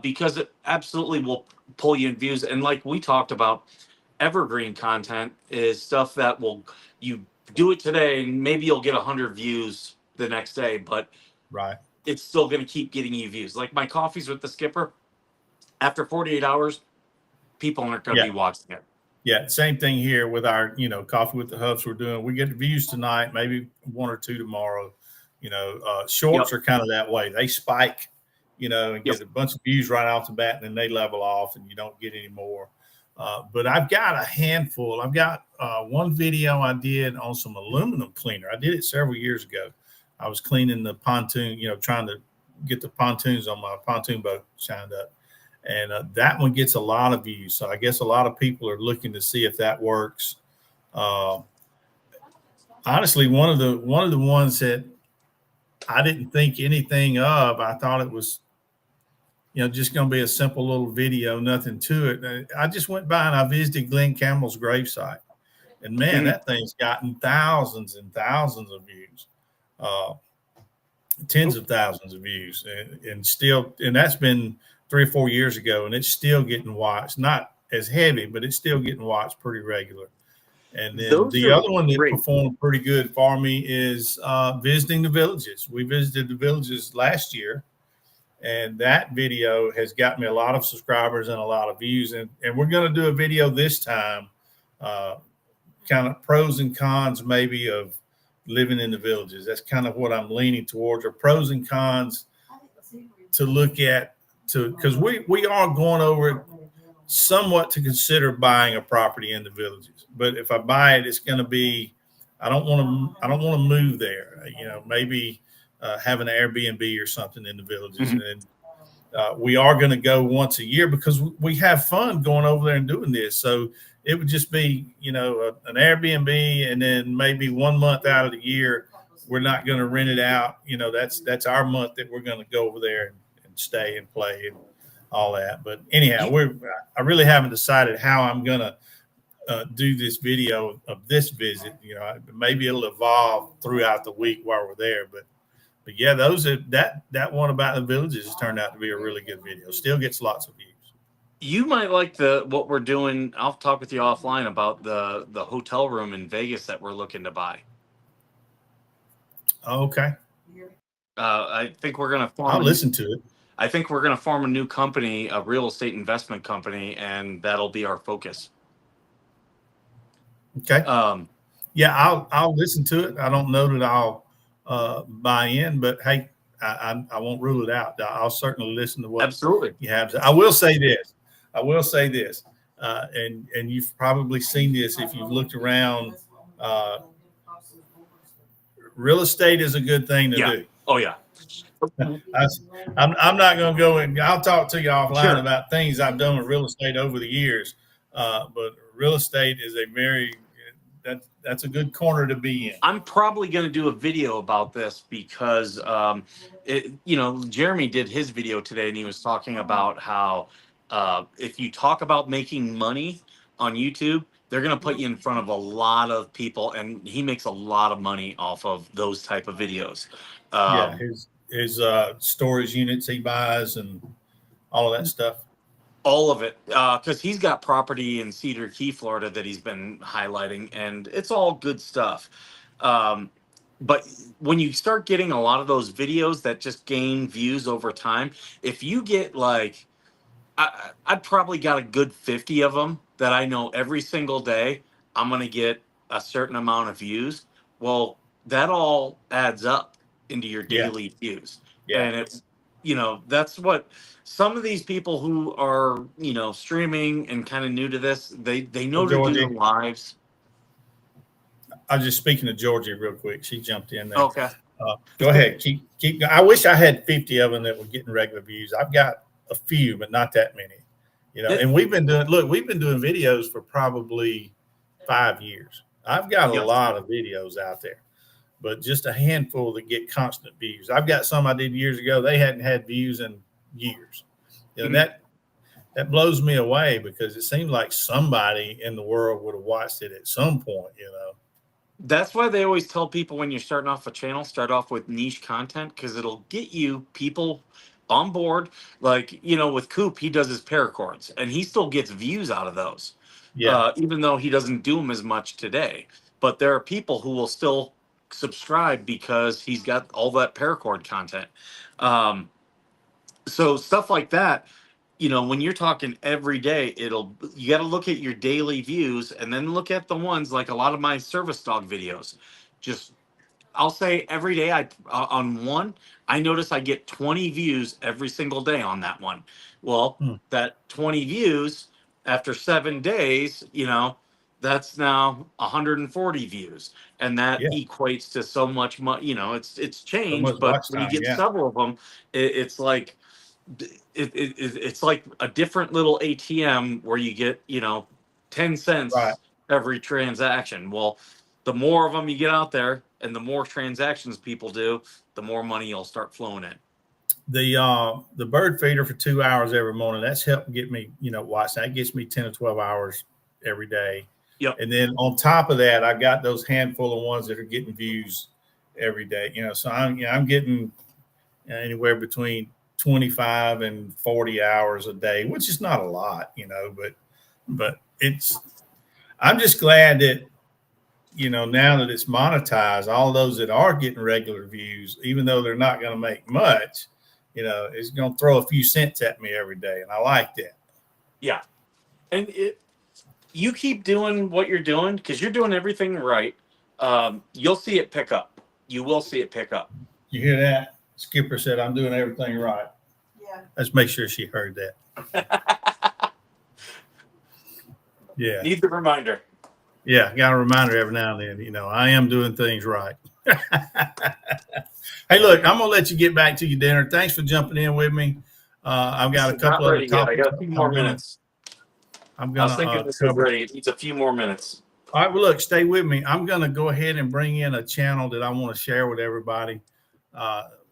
because it absolutely will pull you in views. And like we talked about, evergreen content is stuff that will, you do it today and maybe you'll get 100 views the next day, but right. it's still going to keep getting you views. Like my coffees with the skipper, after 48 hours, people aren't going to Yeah. be watching it. Yeah, same thing here with our, coffee with the Huffs we're doing. We get views tonight, maybe one or two tomorrow. Shorts are kind of that way. They spike, and Yep. get a bunch of views right off the bat, and then they level off, and you don't get any more. But I've got a handful. I've got one video I did on some aluminum cleaner. I did it several years ago. I was cleaning the pontoon, trying to get the pontoons on my pontoon boat shined up. And that one gets a lot of views. So I guess a lot of people are looking to see if that works. Honestly, one of the ones that I didn't think anything of, I thought it was, just going to be a simple little video, nothing to it. I just went by and I visited Glenn Campbell's gravesite, and man, that thing's gotten thousands and thousands of views, tens of thousands of views, and that's been 3 or 4 years ago, and it's still getting watched. Not as heavy, but it's still getting watched pretty regular. And then Those the are other one that great. performed pretty good for me is visiting the villages. We visited the villages last year, and that video has got me a lot of subscribers and a lot of views. And we're going to do a video this time, kind of pros and cons maybe of living in the villages. That's kind of what I'm leaning towards, or pros and cons to look at, because we are going over it somewhat to consider buying a property in the villages. But if I buy it, it's going to be, I don't want to move there. Maybe have an Airbnb or something in the villages. Mhm. And we are going to go once a year because we have fun going over there and doing this. So it would just be, an Airbnb, and then maybe 1 month out of the year, we're not going to rent it out. That's our month that we're going to go over there and stay and play and all that. But anyhow, I really haven't decided how I'm going to do this video of this visit. Maybe it'll evolve throughout the week while we're there. But yeah, that one about the villages has turned out to be a really good video. Still gets lots of views. You might like what we're doing. I'll talk with you offline about the hotel room in Vegas that we're looking to buy. Okay. I think we're going to form. I'll listen to it. I think we're going to form a new company, a real estate investment company, and that'll be our focus. Okay. Yeah, I'll listen to it. I don't know that I'll buy in, but hey, I won't rule it out. I'll certainly listen to what Absolutely you have. I will say this. And you've probably seen this if you've looked around. Real estate is a good thing to do. Oh yeah. I'm not going to go and I'll talk to you offline about things I've done with real estate over the years. But real estate is that's a good corner to be in. I'm probably going to do a video about this because, Jeremy did his video today and he was talking about how if you talk about making money on YouTube, they're going to put you in front of a lot of people, and he makes a lot of money off of those type of videos. His storage units he buys and all of that stuff. All of it, because he's got property in Cedar Key, Florida, that he's been highlighting, and it's all good stuff. But when you start getting a lot of those videos that just gain views over time, if you get like, I've probably got a good 50 of them that I know every single day I'm going to get a certain amount of views. Well, that all adds up into your Yeah. daily views. Yeah. And it's, that's what some of these people who are, streaming and kind of new to this, they know to do the Georgie, lives. I was just speaking to Georgie real quick. She jumped in there. Okay. Go ahead. Keep. I wish I had 50 of them that were getting regular views. I've got a few, but not that many. And we've been doing videos for probably 5 years. I've got a Yep. lot of videos out there, but just a handful that get constant views. I've got some I did years ago. They hadn't had views in years. Mhm. That blows me away because it seems like somebody in the world would have watched it at some point, That's why they always tell people when you're starting off a channel, start off with niche content because it'll get you people on board. Like, with Coop, he does his paracords and he still gets views out of those. Yeah. Even though he doesn't do them as much today. But there are people who will still subscribe because he's got all that paracord content. So stuff like that, when you're talking every day, you got to look at your daily views and then look at the ones like a lot of my service dog videos. Just I'll say every day on one, I notice I get 20 views every single day on that one. Well, that 20 views after 7 days, that's now 140 views, and that Yeah. equates to so much money. It's So much changed, but watch when you time. get Yeah. several of them, it's like it's like a different little ATM where you get 10 cents Right. every transaction. Well, the more of them you get out there and the more transactions people do, the more money you'll start flowing in. The bird feeder for 2 hours every morning, that's helped get me, watching. That gets me 10 or 12 hours every day. Yep. And then on top of that, I got those handful of ones that are getting views every day. So I'm getting anywhere between 25 and 40 hours a day, which is not a lot, but I'm just glad that, now that it's monetized, all those that are getting regular views, even though they're not going to make much, it's going to throw a few cents at me every day. And I like that. Yeah. And you keep doing what you're doing because you're doing everything right. You'll see it pick up. You will see it pick up. You hear that? Skipper said, I'm doing everything right. Yeah. Let's make sure she heard that. Yeah. Need the reminder. Yeah. Got a reminder every now and then, I am doing things right. Hey, look, I'm going to let you get back to your dinner. Thanks for jumping in with me. I've got a couple other topics. I got a few more minutes. I was thinking this was ready. It needs a few more minutes. All right. Well, look, stay with me. I'm going to go ahead and bring in a channel that I want to share with everybody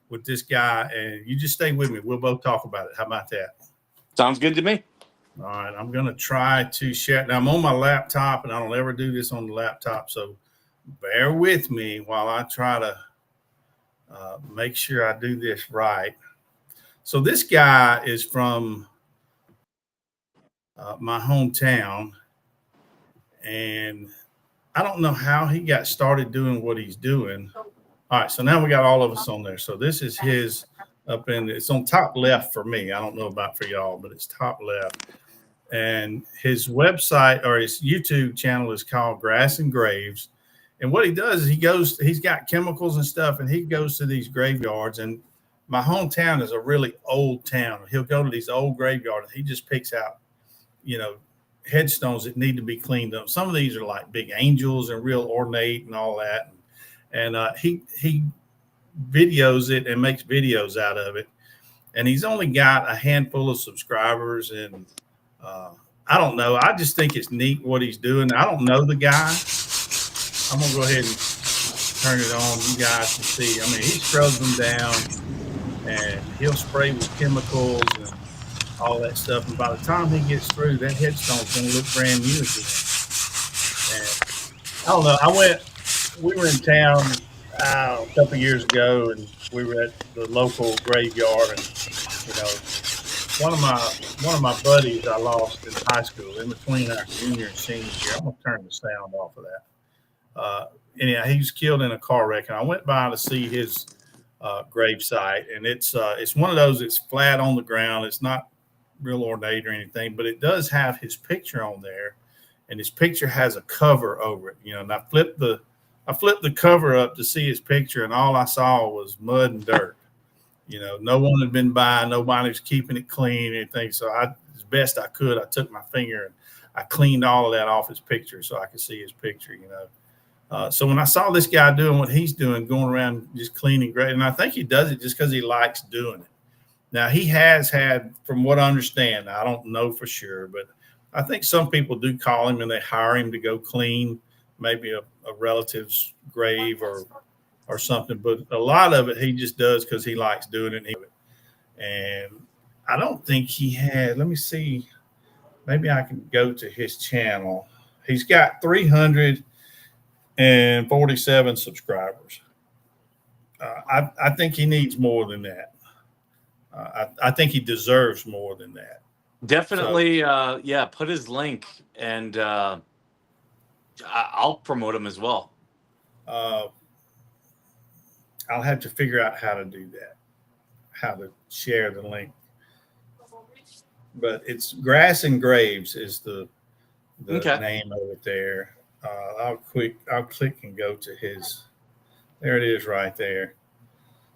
with this guy. And you just stay with me. We'll both talk about it. How about that? Sounds good to me. All right. I'm going to try to share. Now, I'm on my laptop, and I don't ever do this on the laptop. So bear with me while I try to make sure I do this right. So this guy is from my hometown, and I don't know how he got started doing what he's doing. All right, so now we got all of us on there. So this is his it's on top left for me. I don't know about for y'all, but it's top left. And his website or his YouTube channel is called Grass and Graves. And what he does is he's got chemicals and stuff, and he goes to these graveyards. And my hometown is a really old town. He'll go to these old graveyards. He just picks out, headstones that need to be cleaned up. Some of these are like big angels and real ornate and all that. And he videos it and makes videos out of it. And he's only got a handful of subscribers. And I don't know. I just think it's neat what he's doing. I don't know the guy. I'm going to go ahead and turn it on. You guys can see. I mean, he scrubs them down and he'll spray with chemicals and all that stuff. And by the time he gets through, that headstone's going to look brand new again. And I don't know. We were in town a couple of years ago, and we were at the local graveyard. And, one of my buddies I lost in high school in between our junior and senior year. I'm going to turn the sound off of that. Anyhow, he was killed in a car wreck, and I went by to see his grave site, and it's one of those that's flat on the ground. It's not real ornate or anything, but it does have his picture on there, and his picture has a cover over it. And I flipped the I flipped the cover up to see his picture, and all I saw was mud and dirt. No one had been by, nobody was keeping it clean, anything. So as best I could, I took my finger and I cleaned all of that off his picture so I could see his picture. So when I saw this guy doing what he's doing, going around just cleaning great, and I think he does it just because he likes doing it. Now, he has had, from what I understand, I don't know for sure, but I think some people do call him and they hire him to go clean maybe a relative's grave or something. But a lot of it he just does because he likes doing it. And I don't think he had, let me see, maybe I can go to his channel. He's got 347 subscribers. I think he needs more than that. I think he deserves more than that. Definitely, put his link, and I'll promote him as well. I'll have to figure out how to do that, how to share the link. But it's Grass and Graves is the name of it there. I'll click and go to his. There it is right there.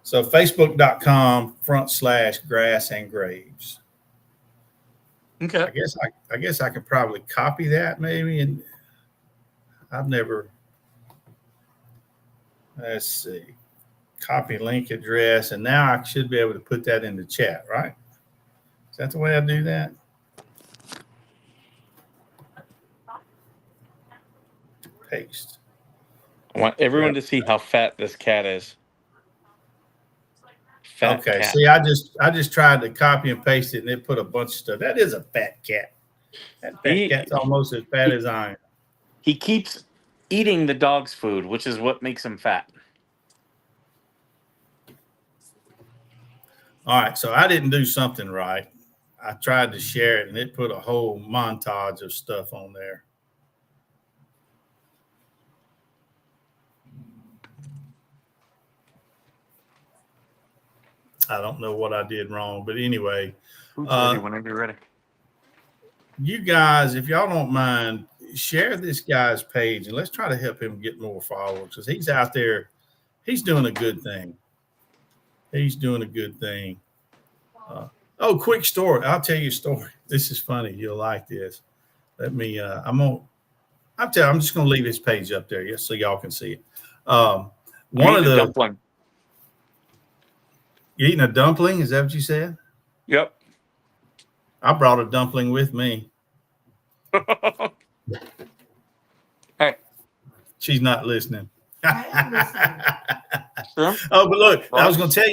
So Facebook.com/Grass and Graves. Okay. I guess I could probably copy that maybe, and I've never. Let's see, copy link address, and now I should be able to put that in the chat, right? Is that the way I do that? Paste. I want everyone to see how fat this cat is. Fat cat. See, I just tried to copy and paste it, and it put a bunch of stuff. That is a fat cat. That fat cat's almost as fat as I am. He keeps eating the dog's food, which is what makes him fat. All right, so I didn't do something right. I tried to share it, and it put a whole montage of stuff on there. I don't know what I did wrong, but anyway. Whenever you're ready. You guys, if y'all don't mind, share this guy's page, and let's try to help him get more followers, because he's out there. He's doing a good thing. He's doing a good thing. Quick story. I'll tell you a story. This is funny. You'll like this. Let me, I'm just going to leave his page up there so y'all can see it. Dumpling. You eating a dumpling? Is that what you said? Yep. I brought a dumpling with me. Hey. She's not listening. I am listening. Sure. Oh, but look, I was going to tell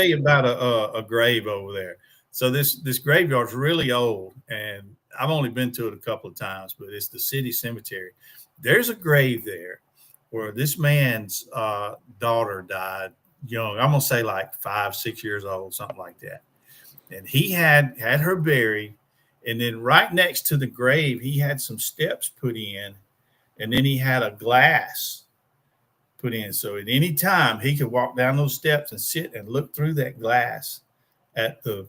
you about a grave over there. So this graveyard's really old, and I've only been to it a couple of times, but it's the city cemetery. There's a grave there where this man's daughter died young. I'm going to say like 5-6 years old, something like that. And he had her buried, and then right next to the grave, he had some steps put in, and then he had a glass put in. So at any time, he could walk down those steps and sit and look through that glass at the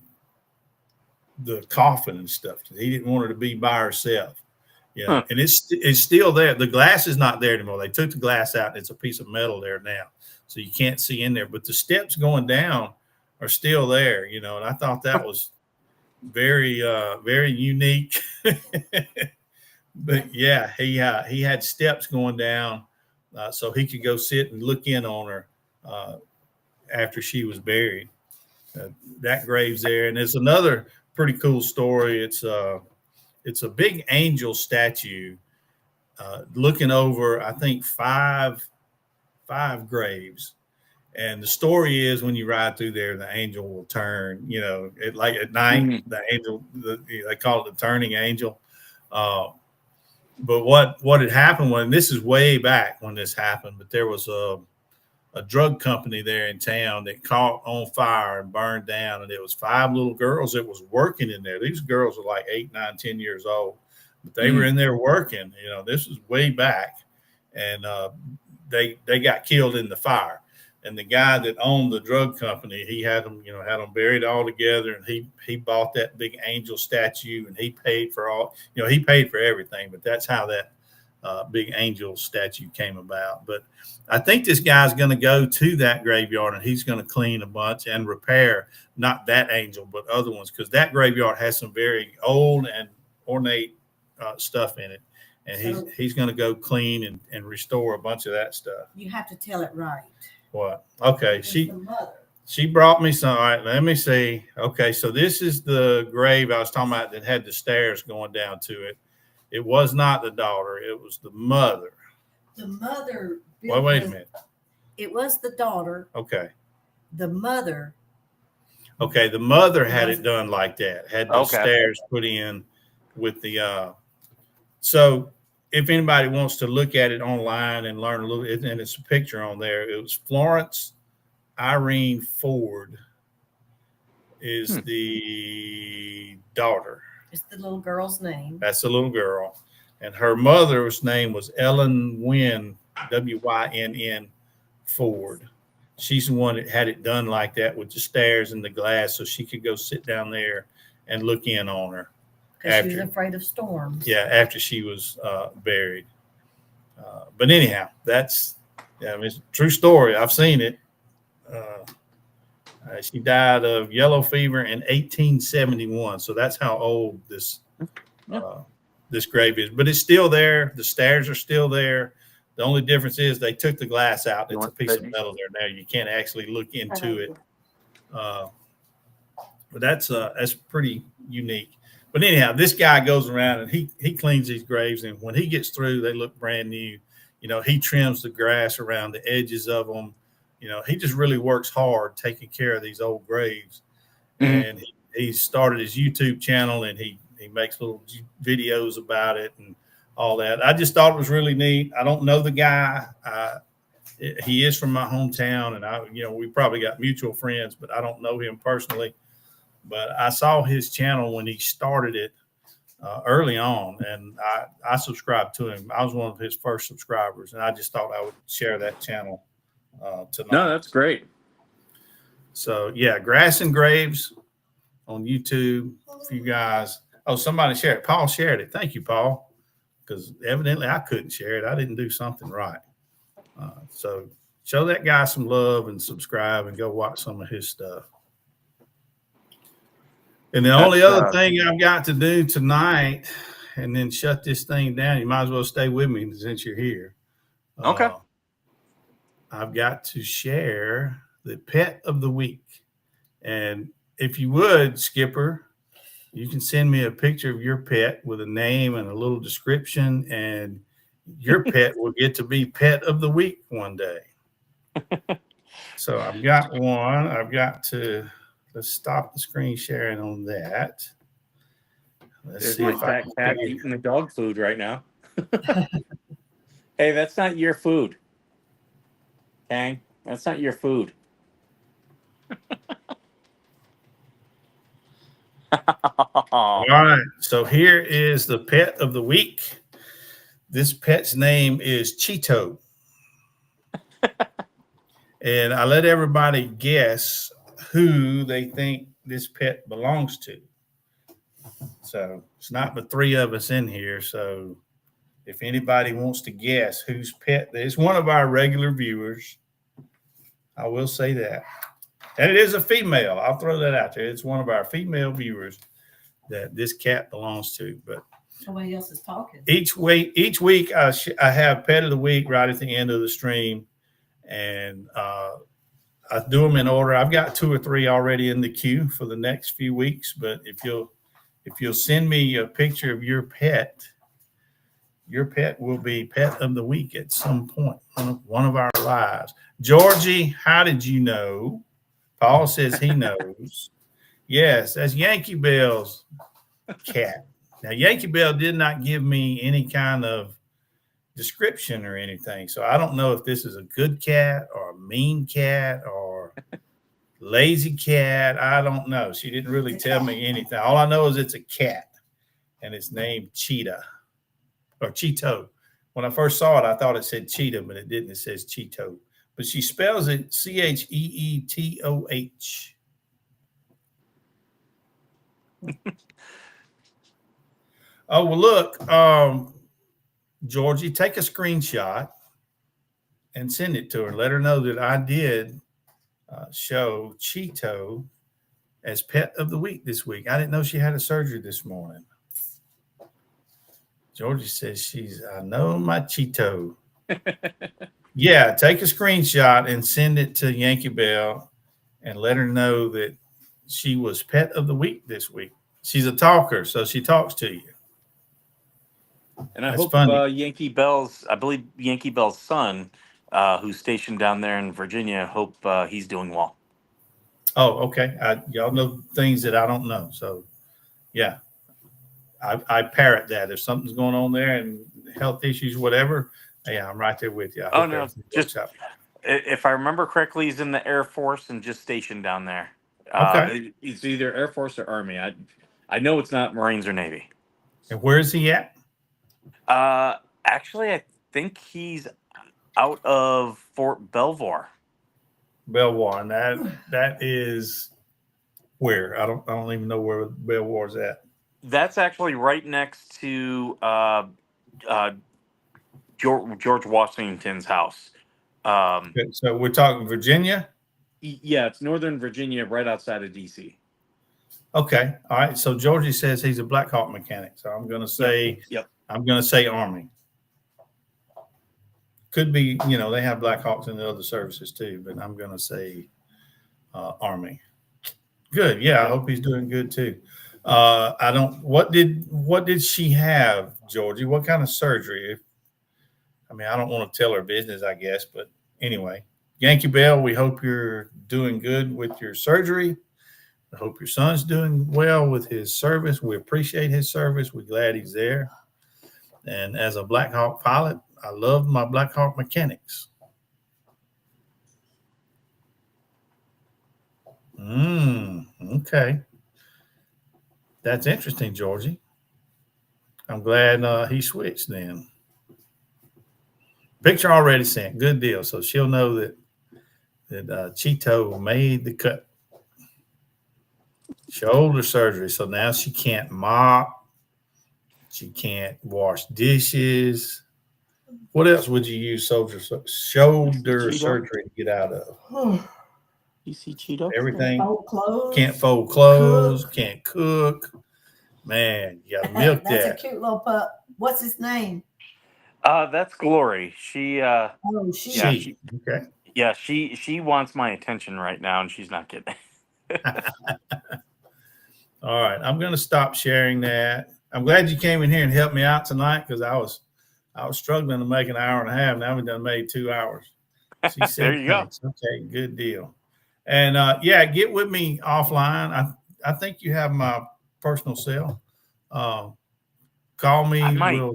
coffin and stuff. He didn't want her to be by herself. And it's still there. The glass is not there anymore. They took the glass out, and it's a piece of metal there now. So you can't see in there. But the steps going down are still there, and I thought that was very, very unique. But yeah, he had steps going down so he could go sit and look in on her after she was buried. That grave's there. And there's another pretty cool story. It's a big angel statue looking over, I think, five graves. And the story is when you ride through there, the angel will turn, like at night, the angel, they call it the turning angel. But what had happened when, this is way back when this happened, but there was a drug company there in town that caught on fire and burned down. And it was 5 little girls that was working in there. These girls were like 8, 9, 10 years old, but they were in there working. This was way back. And they got killed in the fire. And the guy that owned the drug company, he had them, had them buried all together. And he bought that big angel statue, and he paid for all, he paid for everything. But that's how that big angel statue came about. But I think this guy's going to go to that graveyard and he's going to clean a bunch and repair, not that angel, but other ones, because that graveyard has some very old and ornate stuff in it. And he's going to go clean and restore a bunch of that stuff. You have to tell it right. What? Okay. The mother. She brought me some. All right, let me see. Okay, so this is the grave I was talking about that had the stairs going down to it. It was not the daughter. It was the mother. The mother. Wait a minute. It was the daughter. Okay. The mother. Okay, the mother had it done like that. Had the stairs put in with the. So if anybody wants to look at it online and learn a little, and it's a picture on there. It was Florence Irene Ford is the daughter. It's the little girl's name. That's the little girl. And her mother's name was Ellen Wynn, Wynn Ford. She's the one that had it done like that with the stairs and the glass so she could go sit down there and look in on her. Because she was afraid of storms. Yeah, after she was buried. But anyhow, it's a true story. I've seen it. She died of yellow fever in 1871. So that's how old this grave is. But it's still there. The stairs are still there. The only difference is they took the glass out. It's a piece of metal there now. You can't actually look into it. But that's pretty unique. But anyhow, this guy goes around and he cleans these graves. And when he gets through, they look brand new. He trims the grass around the edges of them. He just really works hard taking care of these old graves. Mm-hmm. And he started his YouTube channel and he makes little videos about it and all that. I just thought it was really neat. I don't know the guy. He is from my hometown and we probably got mutual friends, but I don't know him personally. But I saw his channel when he started it early on, and I subscribed to him. I was one of his first subscribers, and I just thought I would share that channel tonight. No, that's great. So, yeah, Grass and Graves on YouTube for you guys. Oh, somebody shared it. Paul shared it. Thank you, Paul, because evidently I couldn't share it. I didn't do something right. So show that guy some love and subscribe and go watch some of his stuff. And the only other thing I've got to do tonight and then shut this thing down, you might as well stay with me since you're here. Okay. I've got to share the pet of the week. And if you would, Skipper, you can send me a picture of your pet with a name and a little description, and your pet will get to be pet of the week one day. So I've got one. Let's stop the screen sharing on that. There's my fat cat eating the dog food right now. Hey, that's not your food. Kang, that's not your food. All right. So here is the pet of the week. This pet's name is Cheeto. And I let everybody guess who they think this pet belongs to. So it's not the three of us in here. So if anybody wants to guess whose pet, it's one of our regular viewers. I will say that. And it is a female. I'll throw that out there. It's one of our female viewers that this cat belongs to. But somebody else is talking. Each week I have pet of the week right at the end of the stream. And I do them in order. I've got 2 or 3 already in the queue for the next few weeks. But if you'll send me a picture of your pet will be pet of the week at some point, one of our lives. Georgie, how did you know? Paul says he knows. Yes, that's Yankee Bell's cat. Now, Yankee Bell did not give me any kind of description or anything. So I don't know if this is a good cat or a mean cat or lazy cat. I don't know. She didn't really tell me anything. All I know is it's a cat and it's named Cheetah or Cheeto. When I first saw it, I thought it said cheetah, but it didn't. It says Cheeto. But she spells it Cheetoh. Oh, well, look, Georgie, take a screenshot and send it to her. Let her know that I did show Cheeto as pet of the week this week. I didn't know she had a surgery this morning. Georgie says I know my Cheeto. Yeah, take a screenshot and send it to Yankee Bell and let her know that she was pet of the week this week. She's a talker, so she talks to you. And I That's hope funny. I believe Yankee Bell's son, who's stationed down there in Virginia, hope he's doing well. Oh, okay. Y'all know things that I don't know. So, yeah, I parrot that. If something's going on there and health issues, whatever, yeah, I'm right there with you. I hope No, everything just works out. if I remember correctly, he's in the Air Force and just stationed down there. Okay. It's either Air Force or Army. I know it's not Marines or Navy. And where is he at? Actually, I think he's out of Fort Belvoir. Belvoir. And that is where? I don't even know where Belvoir's at. That's actually right next to George Washington's house. Okay, so we're talking Virginia? Yeah, it's Northern Virginia, right outside of DC. Okay. All right. So Georgie says he's a Black Hawk mechanic. So I'm going to say, Yep. I'm going to say Army. Could be, they have Black Hawks in the other services too, but I'm going to say Army. Good. Yeah. I hope he's doing good too. What did she have, Georgie? What kind of surgery? I don't want to tell her business, I guess, but anyway, Yankee Bell, we hope you're doing good with your surgery. I hope your son's doing well with his service. We appreciate his service. We're glad he's there. And as a Black Hawk pilot, I love my Black Hawk mechanics. Okay. That's interesting, Georgie. I'm glad he switched then. Picture already sent. Good deal. So she'll know that Cheeto made the cut. Shoulder surgery. So now she can't mop. She can't wash dishes. What else would you use shoulder surgery to get out of? You see Cheeto? Everything. Fold clothes. Can't fold clothes. Can't cook. Man, you got to milk That's that. a cute little pup. What's his name? That's Glory. She. She. Okay. Yeah, she wants my attention right now, and she's not getting it. All right, I'm going to stop sharing that. I'm glad you came in here and helped me out tonight because I was struggling to make an hour and a half. Now we've done made 2 hours. She said, There you go. Okay, good deal. And get with me offline. I think you have my personal cell. Call me. I might.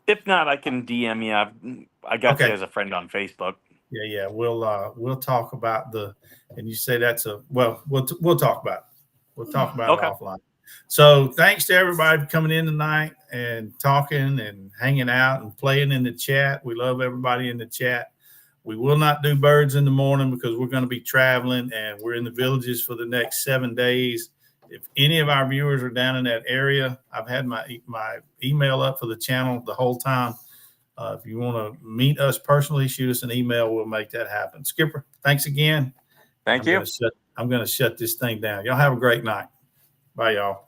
If not, I can DM you. I got you as a friend on Facebook. Yeah. We'll talk about and you say we'll talk about it. We'll talk about it offline. So thanks to everybody for coming in tonight and talking and hanging out and playing in the chat. We love everybody in the chat. We will not do birds in the morning because we're going to be traveling and we're in the villages for the next 7 days. If any of our viewers are down in that area, I've had my email up for the channel the whole time. If you want to meet us personally, shoot us an email. We'll make that happen. Skipper, thanks again. Thank you. I'm going to shut this thing down. Y'all have a great night. Bye, y'all.